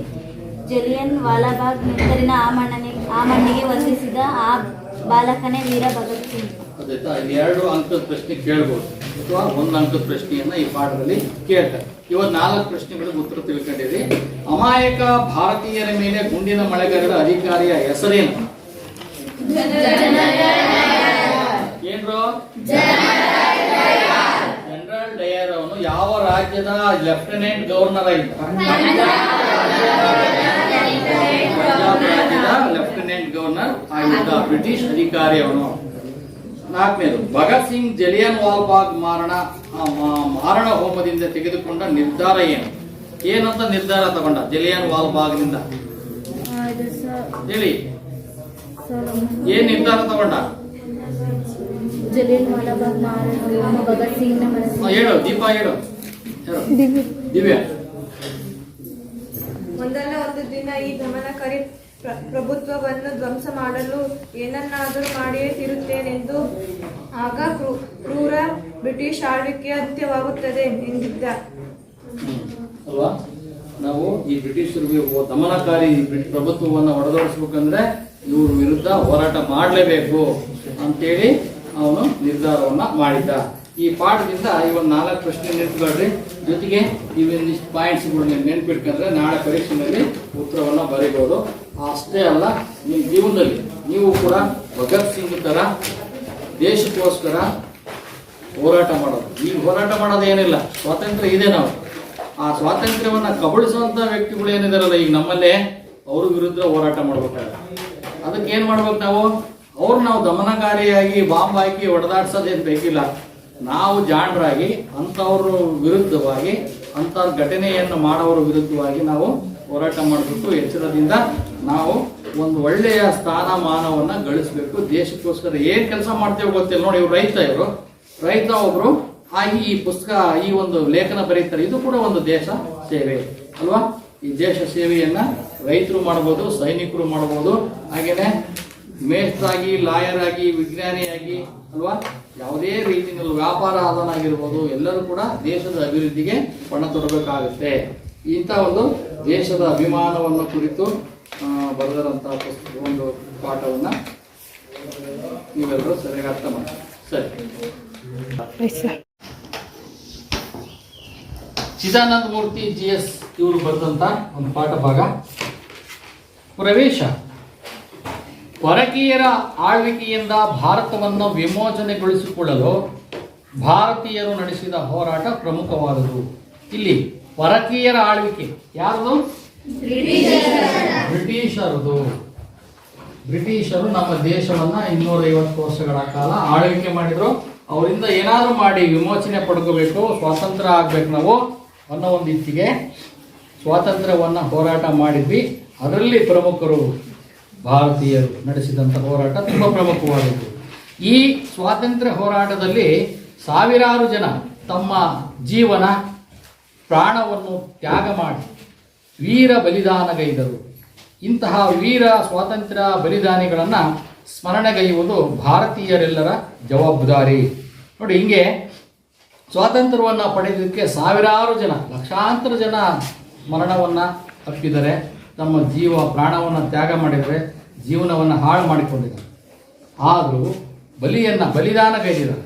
ಜಲಿಯನ್ ವಾಲಾಬಾಗ್ ನೆತ್ತರಿನ ಆ ಮಣ್ಣಿಗೆ ವಂದಿಸಿದ ಆ ಬಾಲಕನೇ ವೀರ ಭಗತ್ ಸಿಂಗ್. 2 ಅಂಕದ ಪ್ರಶ್ನೆ ಕೇಳಬಹುದು ಅಥವಾ 1 ಅಂಕದ ಪ್ರಶ್ನೆಯನ್ನ ಈ ಪಾಠದಲ್ಲಿ ಕೇಳ್ತಾರೆ. ಇವತ್ತು 4 ಪ್ರಶ್ನೆಗಳಿಗೆ ಉತ್ತರ ತಿಳ್ಕೊಂಡಿರಿ. ಅಮಾಯಕ ಭಾರತೀಯರ ಮೇಲೆ ಗುಂಡಿನ ಮಳೆಗಾರರ ಅಧಿಕಾರಿಯ ಹೆಸರೇನು? ಏನ್ರು? General Dyer. ಅವನು ಯಾವ ರಾಜ್ಯದ ಲೆಫ್ಟಿನೆಂಟ್ ಗವರ್ನರ್ ಆಗಿದ್ದ? ಪಂಜಾಬ್ ರಾಜ್ಯದ ಲೆಫ್ಟಿನೆಂಟ್ ಗವರ್ನರ್ ಆಗಿದ್ದ, ಬ್ರಿಟಿಷ್ ಅಧಿಕಾರಿ ಅವನು. 4ನೇದು, ಭಗತ್ ಸಿಂಗ್ ಜಲಿಯನ್ ವಾಲ್ಬಾಗ್ ಮಾರಣ ಹೋಮದಿಂದ ತೆಗೆದುಕೊಂಡ ನಿರ್ಧಾರ ಏನು? ಏನಂತ ನಿರ್ಧಾರ ತಗೊಂಡ ಜಲಿಯನ್ ವಾಲ್ಬಾಗ್ನಿಂದ? ಹೇಳಿ, ಏನ್ ನಿರ್ಧಾರ ತಗೊಂಡ? ಜಲಿಯನ್ ವಾಲಾಬಾಗ್ ಮಾರಣ ಹೋಮ ಭಗತ್ ಸಿಂಗ್ನ ಹೇಳು ದೀಪಾ, ಹೇಳು. ದಿವ್ಯಾ. ಒಂದಲ್ಲ ಒಂದು ದಿನ ಈ ದಮನಕಾರಿ ಪ್ರಭುತ್ವವನ್ನು ಧ್ವಂಸ ಮಾಡಲು ಏನನ್ನಾದರೂ ಮಾಡಿಯೇ ತೀರುತ್ತೇನೆಂದು, ಆಗ ಕ್ರೂರ ಬ್ರಿಟಿಷ್ ಆಳ್ವಿಕೆ ಅಂತ್ಯವಾಗುತ್ತದೆ ಎಂದಿದ್ದ. ಅಲ್ವಾ? ನಾವು ಈ ಬ್ರಿಟಿಷರಿಗೆ ದಮನಕಾರಿ ಪ್ರಭುತ್ವವನ್ನು ಹೊಡೆದೋಡಿಸ್ಬೇಕಂದ್ರೆ ಇವ್ರ ವಿರುದ್ಧ ಹೋರಾಟ ಮಾಡಲೇಬೇಕು ಅಂತೇಳಿ ಅವನು ನಿರ್ಧಾರವನ್ನ ಮಾಡಿದ್ದ. ಈ ಪಾಠದಿಂದ ಇವನ್ 4 ಪ್ರಶ್ನೆ ನೆನಪಿಡ್ರಿ. ಜೊತೆಗೆ ಇವೊಂದಿಷ್ಟು ಪಾಯಿಂಟ್ಸ್ಗಳು ನೆನಪಿಟ್ಕೊಂಡ್ರೆ ನಾಳೆ ಪರೀಕ್ಷೆಯಲ್ಲಿ ಉತ್ತರವನ್ನ ಬರೀಬಹುದು. ಅಷ್ಟೇ ಅಲ್ಲ, ನಿಮ್ಮ ಜೀವನದಲ್ಲಿ ನೀವು ಕೂಡ ಭಗತ್ ಸಿಂಗ್ ತರ ದೇಶಕ್ಕೋಸ್ಕರ ಹೋರಾಟ ಮಾಡೋದು. ಈಗ ಹೋರಾಟ ಮಾಡೋದು ಏನಿಲ್ಲ, ಸ್ವಾತಂತ್ರ್ಯ ಇದೆ. ನಾವು ಆ ಸ್ವಾತಂತ್ರ್ಯವನ್ನ ಕಬಳಿಸುವಂತ ವ್ಯಕ್ತಿಗಳು ಏನಿದಾರಲ್ಲ ಈಗ ನಮ್ಮಲ್ಲೇ, ಅವ್ರ ವಿರುದ್ಧ ಹೋರಾಟ ಮಾಡ್ಬೇಕಾದ್ರೆ ಅದಕ್ಕೆ ಏನ್ ಮಾಡ್ಬೇಕು ನಾವು? ನಾವು ದಮನಕಾರಿಯಾಗಿ ಬಾಂಬ್ ಹಾಕಿ ಹೊಡೆದಾಡ್ಸೋದೇನು ಬೇಕಿಲ್ಲ. ನಾವು ಜಾಣರಾಗಿ ಅಂಥವ್ರ ವಿರುದ್ಧವಾಗಿ, ಅಂಥ ಘಟನೆಯನ್ನು ಮಾಡೋರ ವಿರುದ್ಧವಾಗಿ ನಾವು ಹೋರಾಟ ಮಾಡಬೇಕು. ಎಚ್ಚರದಿಂದ ನಾವು ಒಂದು ಒಳ್ಳೆಯ ಸ್ಥಾನಮಾನವನ್ನು ಗಳಿಸಬೇಕು. ದೇಶಕ್ಕೋಸ್ಕರ ಏನು ಕೆಲಸ ಮಾಡ್ತೇವೆ ಗೊತ್ತಿಲ್ಲ. ನೋಡಿ, ಇವ್ರು ರೈತ ಒಬ್ರು ಆಗಿ ಈ ಪುಸ್ತಕ, ಈ ಒಂದು ಲೇಖನ ಬರೀತಾರೆ. ಇದು ಕೂಡ ಒಂದು ದೇಶ ಸೇವೆ ಅಲ್ವಾ? ಈ ದೇಶ ಸೇವೆಯನ್ನ ರೈತರು ಮಾಡ್ಬೋದು, ಸೈನಿಕರು ಮಾಡ್ಬೋದು, ಹಾಗೇನೆ ಮೇಷ್ಟ್ರಾಗಿ, ಲಾಯರ್ ಆಗಿ, ವಿಜ್ಞಾನಿಯಾಗಿ ಅಲ್ವಾ, ಯಾವುದೇ ರೀತಿಯಲ್ಲಿ ವ್ಯಾಪಾರ ಆದನಾಗಿರ್ಬೋದು, ಎಲ್ಲರೂ ಕೂಡ ದೇಶದ ಅಭಿವೃದ್ಧಿಗೆ ಪಣ ತೊಡಬೇಕಾಗುತ್ತೆ. ಇಂಥ ಒಂದು ದೇಶದ ಅಭಿಮಾನವನ್ನು ಕುರಿತು ಬರೆದಂತಹ ಪುಸ್ತಕ, ಒಂದು ಪಾಠವನ್ನ ನೀವೆಲ್ಲರೂ ಸರಿಯಾಗಿ ಅರ್ಥ ಮಾಡಿ. ಸರಿ, ಚಿದಾನಂದ ಮೂರ್ತಿ GS ಇವರು ಬರೆದಂತ ಒಂದು ಪಾಠ ಭಾಗ. ಪ್ರವೇಶ. ಪರಕೀಯರ ಆಳ್ವಿಕೆಯಿಂದ ಭಾರತವನ್ನು ವಿಮೋಚನೆಗೊಳಿಸಿಕೊಳ್ಳಲು ಭಾರತೀಯರು ನಡೆಸಿದ ಹೋರಾಟ ಪ್ರಮುಖವಾದುದು. ಇಲ್ಲಿ ಪರಕೀಯರ ಆಳ್ವಿಕೆ ಯಾರದು? ಬ್ರಿಟಿಷರದು. ಬ್ರಿಟಿಷರು ನಮ್ಮ ದೇಶವನ್ನ 250 ವರ್ಷಗಳ ಕಾಲ ಆಳ್ವಿಕೆ ಮಾಡಿದ್ರು. ಅವರಿಂದ ಏನಾದರೂ ಮಾಡಿ ವಿಮೋಚನೆ ಪಡ್ಕೋಬೇಕು, ಸ್ವಾತಂತ್ರ್ಯ ಆಗ್ಬೇಕು ನಾವು ಅನ್ನೋ ಒಂದು ಇಚ್ಛೆಗೆ ಸ್ವಾತಂತ್ರ್ಯವನ್ನು ಹೋರಾಟ ಮಾಡಿದ್ವಿ. ಅದರಲ್ಲಿ ಪ್ರಮುಖರು ಭಾರತೀಯರು ನಡೆಸಿದಂಥ ಹೋರಾಟ ತುಂಬ ಪ್ರಮುಖವಾದದ್ದು. ಈ ಸ್ವಾತಂತ್ರ್ಯ ಹೋರಾಟದಲ್ಲಿ ಸಾವಿರಾರು ಜನ ತಮ್ಮ ಜೀವನ ಪ್ರಾಣವನ್ನು ತ್ಯಾಗ ಮಾಡಿ ವೀರ ಬಲಿದಾನಗೈದರು. ಇಂತಹ ವೀರ ಸ್ವಾತಂತ್ರ್ಯ ಬಲಿದಾನಿಗಳನ್ನು ಸ್ಮರಣೆಗೈಯುವುದು ಭಾರತೀಯರೆಲ್ಲರ ಜವಾಬ್ದಾರಿ. ನೋಡಿ, ಹಿಂಗೆ ಸ್ವಾತಂತ್ರ್ಯವನ್ನು ಪಡೆಯೋದಕ್ಕೆ ಸಾವಿರಾರು ಜನ, ಲಕ್ಷಾಂತರ ಜನ ಮರಣವನ್ನು ಅಪ್ಪಿದ್ದಾರೆ, ತಮ್ಮ ಪ್ರಾಣವನ್ನು ತ್ಯಾಗ ಮಾಡಿದರೆ, ಜೀವನವನ್ನು ಹಾಳು ಮಾಡಿಕೊಂಡಿದ್ದಾರೆ. ಆದರೂ ಬಲಿದಾನಗೈದಿದ್ದಾರೆ.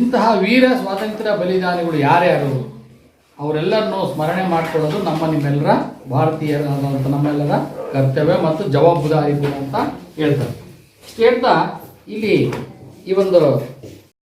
ಇಂತಹ ವೀರ ಸ್ವಾತಂತ್ರ್ಯ ಬಲಿದಾನಿಗಳು ಯಾರ್ಯಾರು, ಅವರೆಲ್ಲರನ್ನೂ ಸ್ಮರಣೆ ಮಾಡಿಕೊಳ್ಳೋದು ನಿಮ್ಮೆಲ್ಲರ ಭಾರತೀಯರಾದಂಥ ನಮ್ಮೆಲ್ಲರ ಕರ್ತವ್ಯ ಮತ್ತು ಜವಾಬ್ದಾರಿ ಅಂತ ಹೇಳ್ತಾರೆ. ಹೇಳ್ತಾ ಇಲ್ಲಿ ಈ ಒಂದು